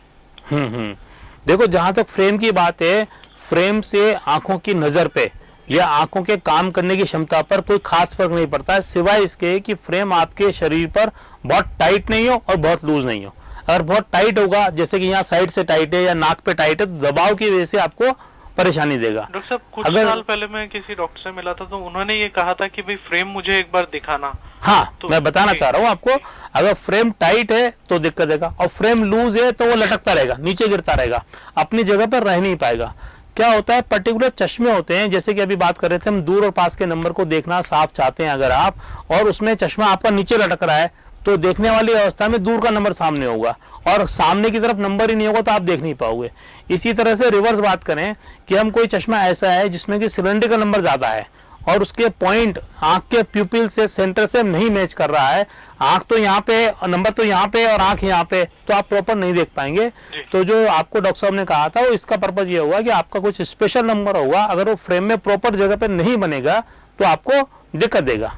देखो, जहां तक फ्रेम की बात है, फ्रेम से आंखों की नजर पे या आंखों के काम करने की क्षमता पर कोई खास फर्क नहीं पड़ता है, सिवाय इसके कि फ्रेम आपके शरीर पर बहुत टाइट नहीं हो और बहुत लूज नहीं हो। अगर बहुत टाइट होगा, जैसे कि यहाँ साइड से टाइट है या नाक पे टाइट है, तो दबाव की वजह से आपको परेशानी देगा। डॉक्टर साहब, कुछ साल पहले मैं किसी डॉक्टर से मिला था तो उन्होंने ये कहा था कि भाई फ्रेम मुझे एक बार दिखाना। हाँ, तो मैं बताना चाह रहा हूँ आपको, अगर फ्रेम टाइट है तो दिक्कत देगा और फ्रेम लूज है तो वो लटकता रहेगा, नीचे गिरता रहेगा, अपनी जगह पर रह नहीं पाएगा। क्या होता है, पर्टिकुलर चश्मे होते हैं, जैसे कि अभी बात कर रहे थे हम, दूर और पास के नंबर को देखना साफ चाहते हैं अगर आप, और उसमें चश्मा आपका नीचे लटक रहा है तो देखने वाली अवस्था में दूर का नंबर सामने होगा और सामने की तरफ नंबर ही नहीं होगा तो आप देख नहीं पाओगे। इसी तरह से रिवर्स बात करें कि हम कोई चश्मा ऐसा है जिसमें कि सिलेंडर नंबर ज्यादा है और उसके पॉइंट आंख के प्यूपिल से, सेंटर से नहीं मैच कर रहा है, आंख तो यहाँ पे, नंबर तो यहाँ पे और आंख यहाँ पे, तो आप प्रॉपर नहीं देख पाएंगे। तो जो आपको डॉक्टर साहब ने कहा था वो इसका पर्पज ये होगा कि आपका कुछ स्पेशल नंबर होगा, अगर वो फ्रेम में प्रॉपर जगह पे नहीं बनेगा तो आपको दिक्कत देगा।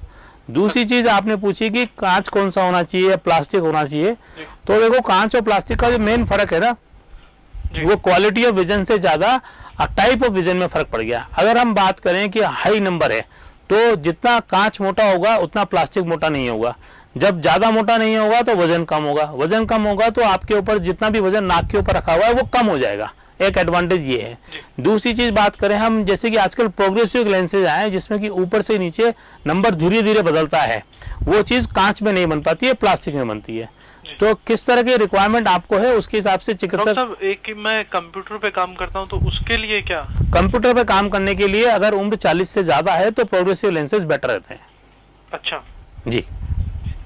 दूसरी चीज आपने पूछी कि कांच कौन सा होना चाहिए या प्लास्टिक होना चाहिए, तो देखो कांच और प्लास्टिक का जो मेन फर्क है ना, वो क्वालिटी ऑफ विजन से ज्यादा टाइप ऑफ विजन में फर्क पड़ गया। अगर हम बात करें कि हाई नंबर है तो जितना कांच मोटा होगा उतना प्लास्टिक मोटा नहीं होगा, जब ज्यादा मोटा नहीं होगा तो वजन कम होगा, वजन कम होगा तो आपके ऊपर जितना भी वजन नाक के ऊपर रखा हुआ है वो कम हो जाएगा। एक एडवांटेज ये है। दूसरी चीज बात करें हम, जैसे कि आजकल प्रोग्रेसिव लेंसेज आए जिसमें कि ऊपर से नीचे नंबर धीरे धीरे बदलता है, वो चीज कांच में नहीं बन पाती है, प्लास्टिक में बनती है। तो किस तरह की रिक्वायरमेंट आपको है उसके हिसाब से चिकित्सक। एक मैं कंप्यूटर पे काम करता हूँ तो उसके लिए क्या? कंप्यूटर पे काम करने के लिए अगर उम्र 40 से ज्यादा है तो प्रोग्रेसिव लेंसेज बेटर रहते हैं। अच्छा जी,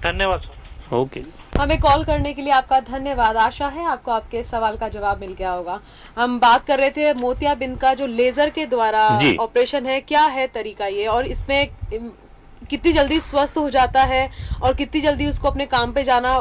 धन्यवाद सर। ओके, हमें कॉल करने के लिए आपका धन्यवाद। आशा है आपको आपके सवाल का जवाब मिल गया होगा। हम बात कर रहे थे मोतियाबिंद का जो लेजर के द्वारा ऑपरेशन है, क्या है तरीका ये, और इसमें कितनी जल्दी स्वस्थ हो जाता है और कितनी जल्दी उसको अपने काम पे जाना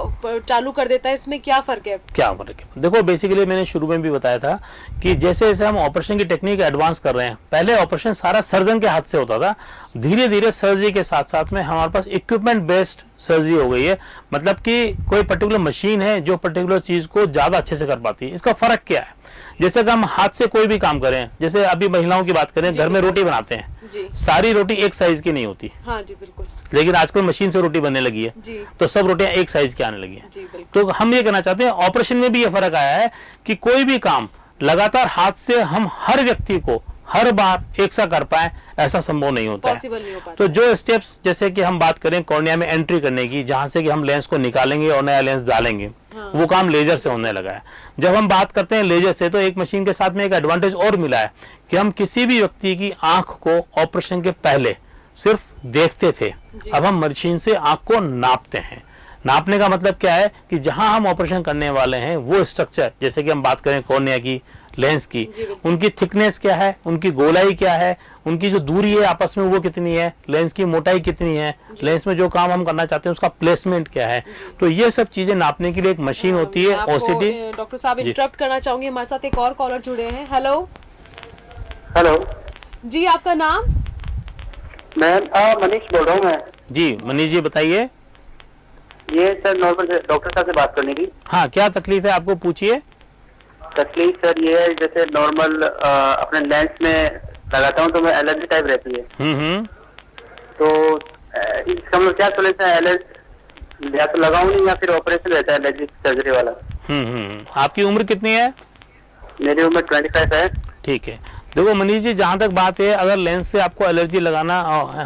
चालू कर देता है, इसमें क्या फर्क है? क्या फर्क है? देखो, बेसिकली मैंने शुरू में भी बताया था कि जैसे जैसे हम ऑपरेशन की टेक्निक एडवांस कर रहे हैं, पहले ऑपरेशन सारा सर्जन के हाथ से होता था, धीरे धीरे सर्जरी के साथ साथ में हमारे पास इक्विपमेंट बेस्ड सर्जरी हो गई है। मतलब कि कोई पर्टिकुलर मशीन है जो पर्टिकुलर चीज को ज्यादा अच्छे से कर पाती है। इसका फर्क क्या है? जैसे कि हम हाथ से कोई भी काम करें, जैसे अभी महिलाओं की बात करें, घर में रोटी बनाते हैं, सारी रोटी एक साइज की नहीं होती। हाँ जी, बिल्कुल। लेकिन आजकल मशीन से रोटी बनने लगी है तो सब रोटियां एक साइज की आने लगी है। तो हम ये कहना चाहते हैं, ऑपरेशन में भी ये फर्क आया है कि कोई भी काम लगातार हाथ से हम हर व्यक्ति को हर बार एक सा कर पाए, ऐसा संभव नहीं होता है। तो जो स्टेप्स, जैसे कि हम बात करें कॉर्निया में एंट्री करने की, जहां से कि हम लेंस को निकालेंगे और नया लेंस डालेंगे, वो काम लेजर से होने लगा है। जब हम बात करते हैं लेजर से, तो एक मशीन के साथ में एक एडवांटेज और मिला है कि हम किसी भी व्यक्ति की आंख को ऑपरेशन के पहले सिर्फ देखते थे, अब हम मशीन से आंख को नापते हैं। नापने का मतलब क्या है कि जहां हम ऑपरेशन करने वाले हैं वो स्ट्रक्चर, जैसे कि हम बात करें कॉर्निया की, लेंस की, उनकी थिकनेस क्या है, उनकी गोलाई क्या है, उनकी जो दूरी है आपस में वो कितनी है, लेंस की मोटाई कितनी है, लेंस में जो काम हम करना चाहते हैं उसका प्लेसमेंट क्या है, तो ये सब चीजें नापने के लिए एक मशीन होती है ओसीडी। डॉक्टर साहब इंटरप्ट करना चाहूंगी, हमारे साथ एक और कॉलर जुड़े हैं। हेलो हेलो जी, आपका नाम? मैं मनीष बोल रहा हूँ। मैं जी, मनीष जी बताइए। ये सर नॉर्मल डॉक्टर साहब से बात करनी थी। हाँ, क्या तकलीफ है आपको, पूछिए। तकलीफ सर ये है, जैसे नॉर्मल अपने लेंस में लगाता हूँ तो मैं एलर्जी टाइप रहती है। तो इसका मतलब क्या सोल्यूशन है? एलर्जी या तो लगाऊं नहीं या फिर ऑपरेशन रहता है एलर्जी सर्जरी वाला। आपकी उम्र कितनी है? मेरी उम्र 25 है। ठीक है, देखो मनीष जी, जहां तक बात है, अगर लेंस से आपको एलर्जी लगाना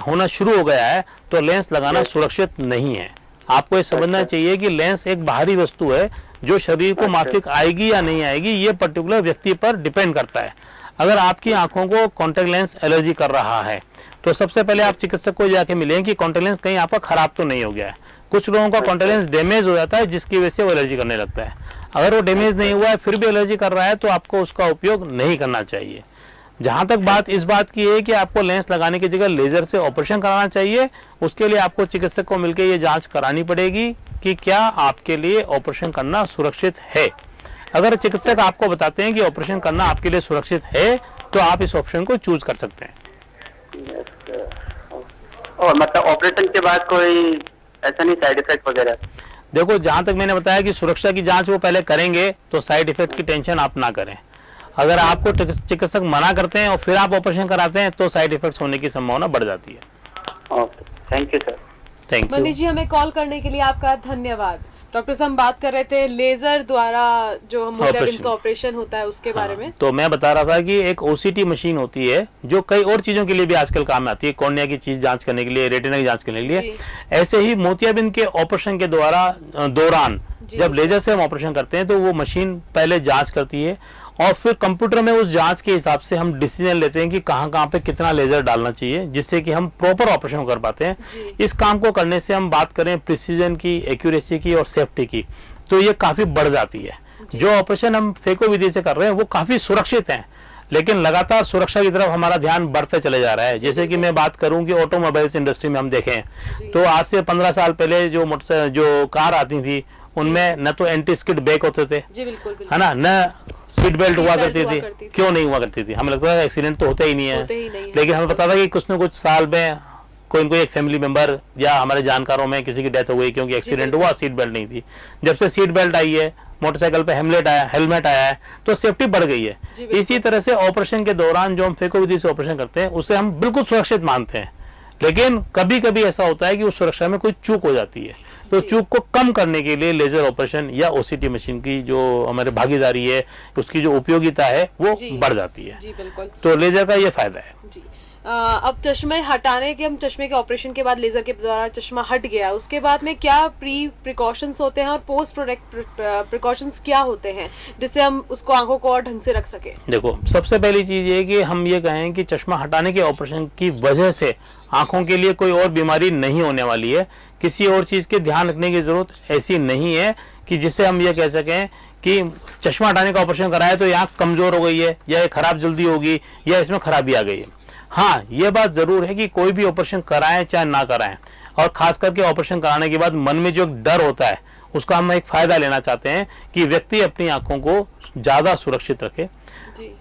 होना शुरू हो गया है तो लेंस लगाना सुरक्षित नहीं है। आपको ये समझना चाहिए कि लेंस एक बाहरी वस्तु है जो शरीर को माफिक आएगी या नहीं आएगी ये पर्टिकुलर व्यक्ति पर डिपेंड करता है। अगर आपकी आंखों को कॉन्टेक्ट लेंस एलर्जी कर रहा है तो सबसे पहले आप चिकित्सक को जाके मिलें कि कॉन्टेक्ट लेंस कहीं आपका खराब तो नहीं हो गया है। कुछ लोगों का कॉन्टेक्ट लेंस डैमेज हो जाता है जिसकी वजह से वो एलर्जी करने लगता है। अगर वो डैमेज नहीं हुआ है फिर भी एलर्जी कर रहा है तो आपको उसका उपयोग नहीं करना चाहिए। जहां तक बात इस बात की है कि आपको लेंस लगाने की जगह लेजर से ऑपरेशन कराना चाहिए, उसके लिए आपको चिकित्सक को मिलकर ये जांच करानी पड़ेगी कि क्या आपके लिए ऑपरेशन करना सुरक्षित है। अगर चिकित्सक आपको बताते हैं कि ऑपरेशन करना आपके लिए सुरक्षित है तो आप इस ऑप्शन को चूज कर सकते हैं। और मतलब ऑपरेशन के बाद कोई ऐसा नहीं साइड इफेक्ट वगैरह? देखो, जहां तक मैंने बताया कि सुरक्षा की जांच वो पहले करेंगे तो साइड इफेक्ट की टेंशन आप ना करें। अगर आपको चिकित्सक मना करते हैं और फिर आप ऑपरेशन कराते हैं तो साइड इफेक्ट्स होने की संभावना बढ़ जाती है। Okay, thank you sir. Thank you Manish ji, हमें कॉल करने के लिए आपका धन्यवाद। डॉक्टर साहब हम बात कर रहे थे लेजर द्वारा जो मोतियाबिंद का ऑपरेशन होता है उसके बारे में। तो मैं बता रहा था कि एक ओसीटी मशीन होती है जो कई और चीजों के लिए भी आजकल काम आती है, कॉर्निया की चीज जांच करने के लिए, रेटिना की जांच करने के लिए। ऐसे ही मोतियाबिंद के ऑपरेशन के दौरान जब लेजर से हम ऑपरेशन करते हैं तो वो मशीन पहले जांच करती है और फिर कंप्यूटर में उस जांच के हिसाब से हम डिसीजन लेते हैं कि कहां कहां पे कितना लेजर डालना चाहिए जिससे कि हम प्रॉपर ऑपरेशन कर पाते हैं। इस काम को करने से हम बात करें प्रिसीजन की, एक्यूरेसी की और सेफ्टी की, तो ये काफी बढ़ जाती है। जो ऑपरेशन हम फेको विधि से कर रहे हैं वो काफी सुरक्षित है, लेकिन लगातार सुरक्षा की तरफ हमारा ध्यान बढ़ते चले जा रहा है। जैसे कि मैं बात करूं कि ऑटोमोबाइल्स इंडस्ट्री में हम देखें तो आज से 15 साल पहले जो कार आती थी उनमें न तो एंटी स्किड ब्रेक होते थे, है ना, न सीट बेल्ट हुआ करती थी। क्यों नहीं हुआ करती थी? हमें लगता था एक्सीडेंट तो होता ही नहीं है, लेकिन हमें पता था कि कुछ न कुछ साल में कोई न कोई एक फैमिली मेंबर या हमारे जानकारों में किसी की डेथ हो गई क्योंकि एक्सीडेंट हुआ, सीट बेल्ट नहीं थी। जब से सीट बेल्ट आई है, मोटरसाइकिल पे हेलमेट आया है तो सेफ्टी बढ़ गई है। इसी तरह से ऑपरेशन के दौरान जो हम फेको विधि से ऑपरेशन करते हैं उसे हम बिल्कुल सुरक्षित मानते हैं, लेकिन कभी कभी ऐसा होता है कि उस सुरक्षा में कोई चूक हो जाती है। तो चूक को कम करने के लिए लेजर ऑपरेशन या ओसीटी मशीन की जो हमारे भागीदारी है, उसकी जो उपयोगिता है वो बढ़ जाती है। तो लेजर का ये फायदा है। अब चश्मे हटाने के, हम चश्मे के ऑपरेशन के बाद लेजर के द्वारा चश्मा हट गया, उसके बाद में क्या प्रिकॉशंस होते हैं और पोस्ट प्रिकॉशंस क्या होते हैं जिससे हम उसको आंखों को और ढंग से रख सके? देखो, सबसे पहली चीज ये कि हम ये कहें कि चश्मा हटाने के ऑपरेशन की वजह से आंखों के लिए कोई और बीमारी नहीं होने वाली है। किसी और चीज के ध्यान रखने की जरूरत ऐसी नहीं है कि जिससे हम ये कह सकें कि चश्मा हटाने का ऑपरेशन कराया तो आंख कमजोर हो गई है या ये खराब जल्दी होगी या इसमें खराबी आ गई है। हाँ, ये बात जरूर है कि कोई भी ऑपरेशन कराएं चाहे ना कराएं, और खास करके ऑपरेशन कराने के बाद मन में जो डर होता है उसका हम एक फायदा लेना चाहते हैं कि व्यक्ति अपनी आंखों को ज्यादा सुरक्षित रखे।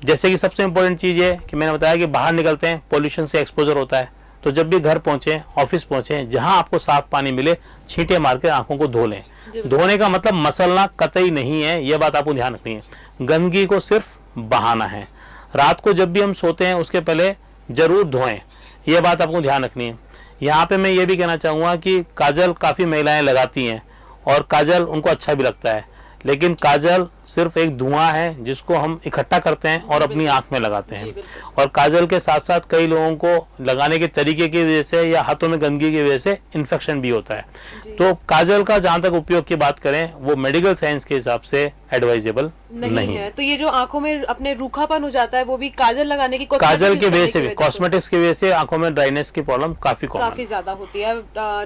जैसे कि सबसे इंपॉर्टेंट चीज है कि मैंने बताया कि बाहर निकलते हैं, पॉल्यूशन से एक्सपोजर होता है, तो जब भी घर पहुंचे, ऑफिस पहुंचे, जहां आपको साफ पानी मिले, छींटे मार के आंखों को धो लें। धोने का मतलब मसलना कतई नहीं है, यह बात आपको ध्यान रखनी है। गंदगी को सिर्फ बहाना है। रात को जब भी हम सोते हैं उसके पहले जरूर धोएं, यह बात आपको ध्यान रखनी है। यहाँ पे मैं ये भी कहना चाहूंगा कि काजल काफी महिलाएं लगाती हैं और काजल उनको अच्छा भी लगता है, लेकिन काजल सिर्फ एक धुआं है जिसको हम इकट्ठा करते हैं और अपनी आंख में लगाते हैं। और काजल के साथ साथ कई लोगों को लगाने के तरीके की वजह से या हाथों में गंदगी की वजह से इन्फेक्शन भी होता है। तो काजल का जहां तक उपयोग की बात करें वो मेडिकल साइंस के हिसाब से एडवाइजेबल नहीं है। तो ये जो आंखों में अपने रूखापन हो जाता है वो भी काजल लगाने की, काजल की वजह से भी, कॉस्मेटिक्स की वजह से आंखों में ड्राइनेस की प्रॉब्लम काफी ज्यादा होती है।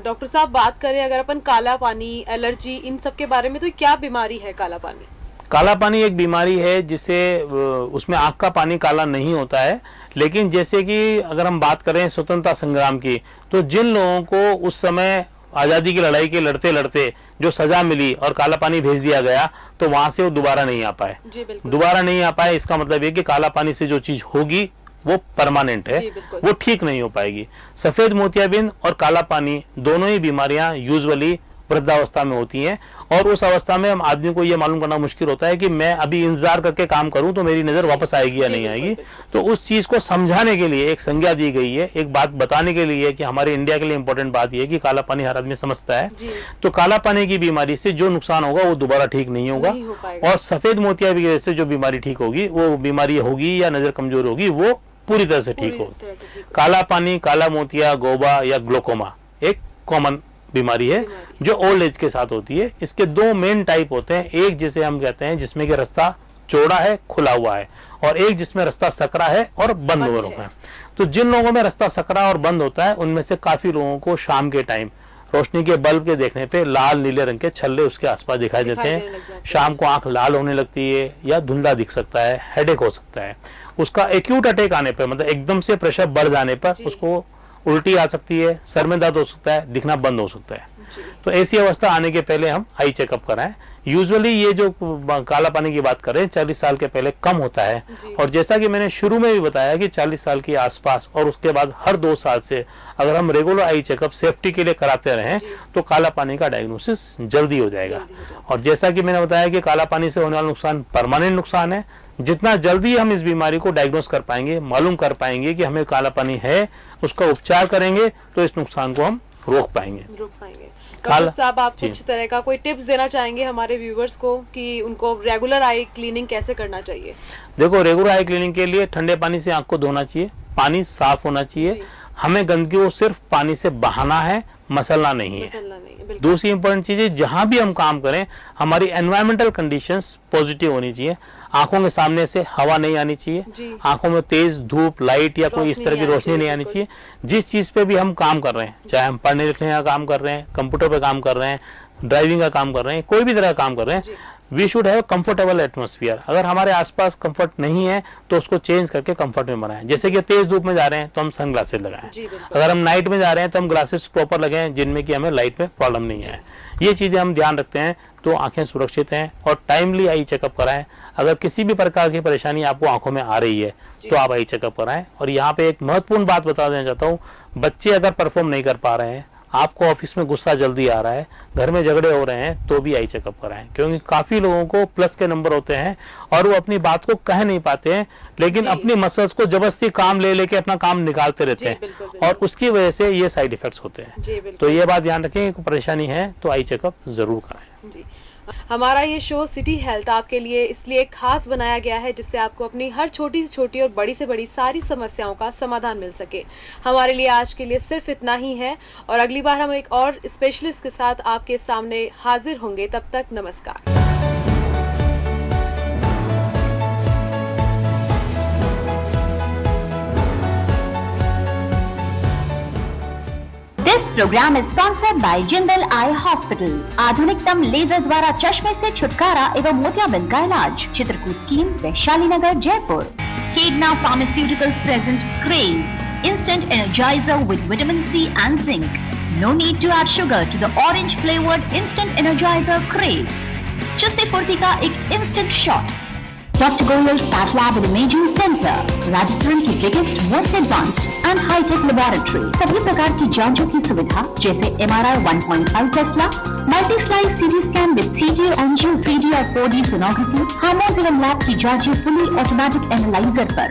डॉक्टर साहब, बात करें अगर अपन काला पानी, एलर्जी, इन सब के बारे में, तो क्या बीमारी है काला पानी? काला पानी एक बीमारी है जिसे उसमें आंख का पानी काला नहीं होता है, लेकिन जैसे कि अगर हम बात करें स्वतंत्रता संग्राम की, तो जिन लोगों को उस समय आजादी की लड़ाई के लड़ते लड़ते जो सजा मिली और काला पानी भेज दिया गया तो वहां से वो दोबारा नहीं आ पाए। दोबारा नहीं आ पाए, इसका मतलब ये कि काला पानी से जो चीज होगी वो परमानेंट है, वो ठीक नहीं हो पाएगी। सफेद मोतियाबिंद और काला पानी दोनों ही बीमारियां यूजुअली वृद्धावस्था में होती हैं, और उस अवस्था में हम आदमी को ये मालूम करना मुश्किल होता है कि मैं अभी इंतजार करके काम करूं तो मेरी नजर वापस आएगी या नहीं आएगी। तो उस चीज को समझाने के लिए एक संज्ञा दी गई है, एक बात बताने के लिए कि हमारे इंडिया के लिए इंपॉर्टेंट बात यह है कि काला पानी हर आदमी समझता है। तो काला पानी की बीमारी से जो नुकसान होगा वो दोबारा ठीक नहीं होगा, और सफेद मोतिया की वजह से जो बीमारी ठीक होगी, वो बीमारी होगी या नजर कमजोर होगी, वो पूरी तरह से ठीक होगी। काला पानी, काला मोतिया, गोबा या ग्लोकोमा एक कॉमन बीमारी है जो ओल्ड एज के साथ होती है। इसके दो मेन टाइप होते हैं, एक जिसे हम कहते हैं जिसमें कि रास्ता चौड़ा है, खुला हुआ है, और एक जिसमें रास्ता सकरा है और बंद हो रखा है। तो जिन लोगों में रास्ता सकरा और बंद होता है उनमें से काफी लोगों को शाम के टाइम रोशनी के बल्ब के देखने पे लाल नीले रंग के छल्ले उसके आसपास दिखाई देते हैं। शाम को आंख लाल होने लगती है या धुंधला दिख सकता है, हेडेक हो सकता है। उसका एक्यूट अटैक आने पर, मतलब एकदम से प्रेशर बढ़ जाने पर उसको उल्टी आ सकती है, सर में दर्द हो सकता है, दिखना बंद हो सकता है। तो ऐसी अवस्था आने के पहले हम आई चेकअप कराएं। यूजुअली ये जो काला पानी की बात करें 40 साल के पहले कम होता है, और जैसा कि मैंने शुरू में भी बताया कि 40 साल के आसपास और उसके बाद हर 2 साल से अगर हम रेगुलर आई चेकअप सेफ्टी के लिए कराते रहें तो काला पानी का डायग्नोसिस जल्दी हो जाएगा। और जैसा कि मैंने बताया कि काला पानी से होने वाला नुकसान परमानेंट नुकसान है। जितना जल्दी हम इस बीमारी को डायग्नोस कर पाएंगे, मालूम कर पाएंगे कि हमें काला पानी है, उसका उपचार करेंगे तो इस नुकसान को हम रोक पाएंगे। डॉक्टर साहब, आप कुछ तरह का कोई टिप्स देना चाहेंगे हमारे व्यूवर्स को कि उनको रेगुलर आई क्लीनिंग कैसे करना चाहिए? देखो, रेगुलर आई क्लीनिंग के लिए ठंडे पानी से आंख को धोना चाहिए, पानी साफ होना चाहिए। हमें गंदगी को सिर्फ पानी से बहाना है, मसलना नहीं है। दूसरी इंपॉर्टेंट चीज है, जहां भी हम काम करें हमारी एनवायरमेंटल कंडीशंस पॉजिटिव होनी चाहिए। आंखों के सामने से हवा नहीं आनी चाहिए, आंखों में तेज धूप, लाइट या कोई इस तरह की रोशनी नहीं आनी चाहिए। जिस चीज पे भी हम काम कर रहे हैं, चाहे हम पढ़ने लिखने का काम कर रहे हैं, कंप्यूटर पे काम कर रहे हैं, ड्राइविंग का काम कर रहे हैं, कोई भी तरह का काम कर रहे हैं, we should have comfortable atmosphere. अगर हमारे आसपास कंफर्ट नहीं है तो उसको चेंज करके कंफर्ट में बनाएं। जैसे कि तेज धूप में जा रहे हैं तो हम सन ग्लासेस लगाएं, अगर हम नाइट में जा रहे हैं तो हम ग्लासेस प्रॉपर लगाएं जिनमें कि हमें लाइट में प्रॉब्लम नहीं है। ये चीजें हम ध्यान रखते हैं तो आंखें सुरक्षित हैं। और टाइमली आई चेकअप कराएं। अगर किसी भी प्रकार की परेशानी आपको आंखों में आ रही है तो आप आई चेकअप कराएं। और यहाँ पे एक महत्वपूर्ण बात बता देना चाहता हूँ, बच्चे अगर परफॉर्म नहीं कर पा रहे हैं, आपको ऑफिस में गुस्सा जल्दी आ रहा है, घर में झगड़े हो रहे हैं, तो भी आई चेकअप कराएं। क्योंकि काफी लोगों को प्लस के नंबर होते हैं और वो अपनी बात को कह नहीं पाते हैं, लेकिन अपनी मसल्स को जबरदस्ती काम ले लेके अपना काम निकालते रहते हैं, और उसकी वजह से ये साइड इफेक्ट्स होते हैं। तो ये बात ध्यान रखें कि परेशानी है तो आई चेकअप जरूर कराएं। हमारा ये शो सिटी हेल्थ आपके लिए इसलिए खास बनाया गया है जिससे आपको अपनी हर छोटी से छोटी और बड़ी से बड़ी सारी समस्याओं का समाधान मिल सके। हमारे लिए आज के लिए सिर्फ इतना ही है, और अगली बार हम एक और स्पेशलिस्ट के साथ आपके सामने हाजिर होंगे। तब तक नमस्कार। This programme is sponsored by Jindal eye hospital. आधुनिकतम लेजर द्वारा चश्मे से छुटकारा एवं मोतियाबिंद का इलाज। Chitrakoot scheme, Vaishali Nagar, Jaipur. Kedna pharmaceuticals present Craze instant energiser with vitamin C and zinc. No need to add sugar to the orange flavoured instant energiser Craze. चुस्ती फुर्ती का एक instant shot. Dr. Goyal's Path Lab and Imaging Center, Rajasthan की biggest, most advanced and hitech laboratory. सभी प्रकार की जांचों की सुविधा जैसे MRI 1.5 tesla, multi slice CT scan with CG angio 3D और 4D सोनोग्राफी, हार्मोन्स एवं लैब की जांचें फुली ऑटोमेटिक एनालाइजर पर।